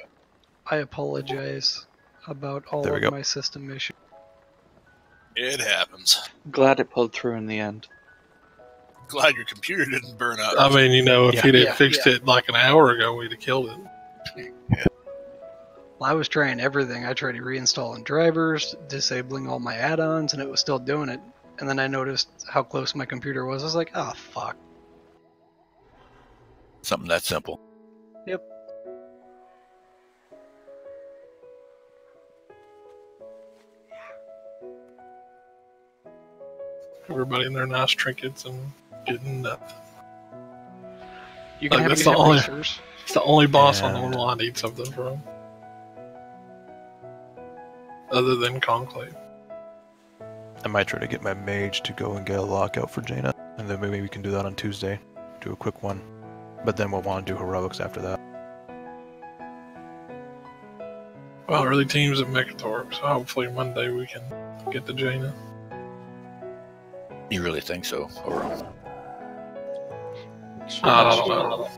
I apologize about all There we of go. my system issues. It happens. Glad it pulled through in the end. Glad your computer didn't burn up. I mean, you know, if Yeah. he'd have fixed it like an hour ago, we'd have killed it. Well, I was trying everything. I tried reinstalling drivers, disabling all my add-ons, and it was still doing it. And then I noticed how close my computer was. I was like, oh, fuck. Something that simple. Yep. Everybody in their nice trinkets and getting nothing. You can have that's it the in only, racers. it's the only boss on And- normal I need something from. Other than Conclave. I might try to get my mage to go and get a lockout for Jaina, and then maybe we can do that on Tuesday. Do a quick one. But then we'll want to do heroics after that. Well, early teams at Mechatorp, so hopefully Monday we can get the Jaina. You really think so? Or I don't know.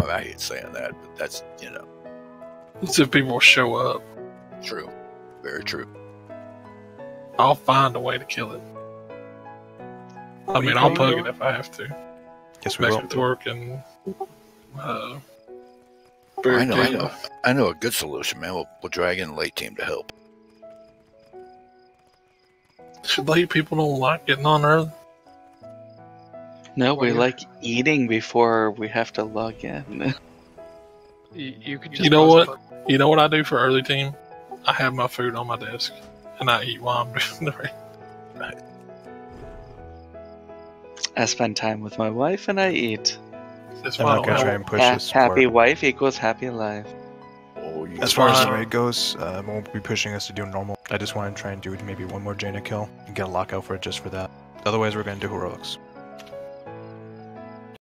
I hate saying that, but that's, you know, Let's see if people show up. true. Very true. I'll find a way to kill it. I mean, I'll pug it if I have to. Yes, we will. Mechatorp and I Barricade. know. I know a good solution, man. We'll drag in the late team to help. Should late people don't like getting on early? No, we like eating before we have to log in. You could just You know pause what? You know what I do for early team? I have my food on my desk, and I eat while I'm doing the race. Right. I spend time with my wife and I eat. That's I'm why I not don't gonna try have- and push this. Happy part. wife equals happy life. Oh, you As far as the Fine. raid goes, I won't be pushing us to do normal. I just want to try and do maybe one more Jaina kill and get a lockout for it just for that. Otherwise, we're going to do heroics.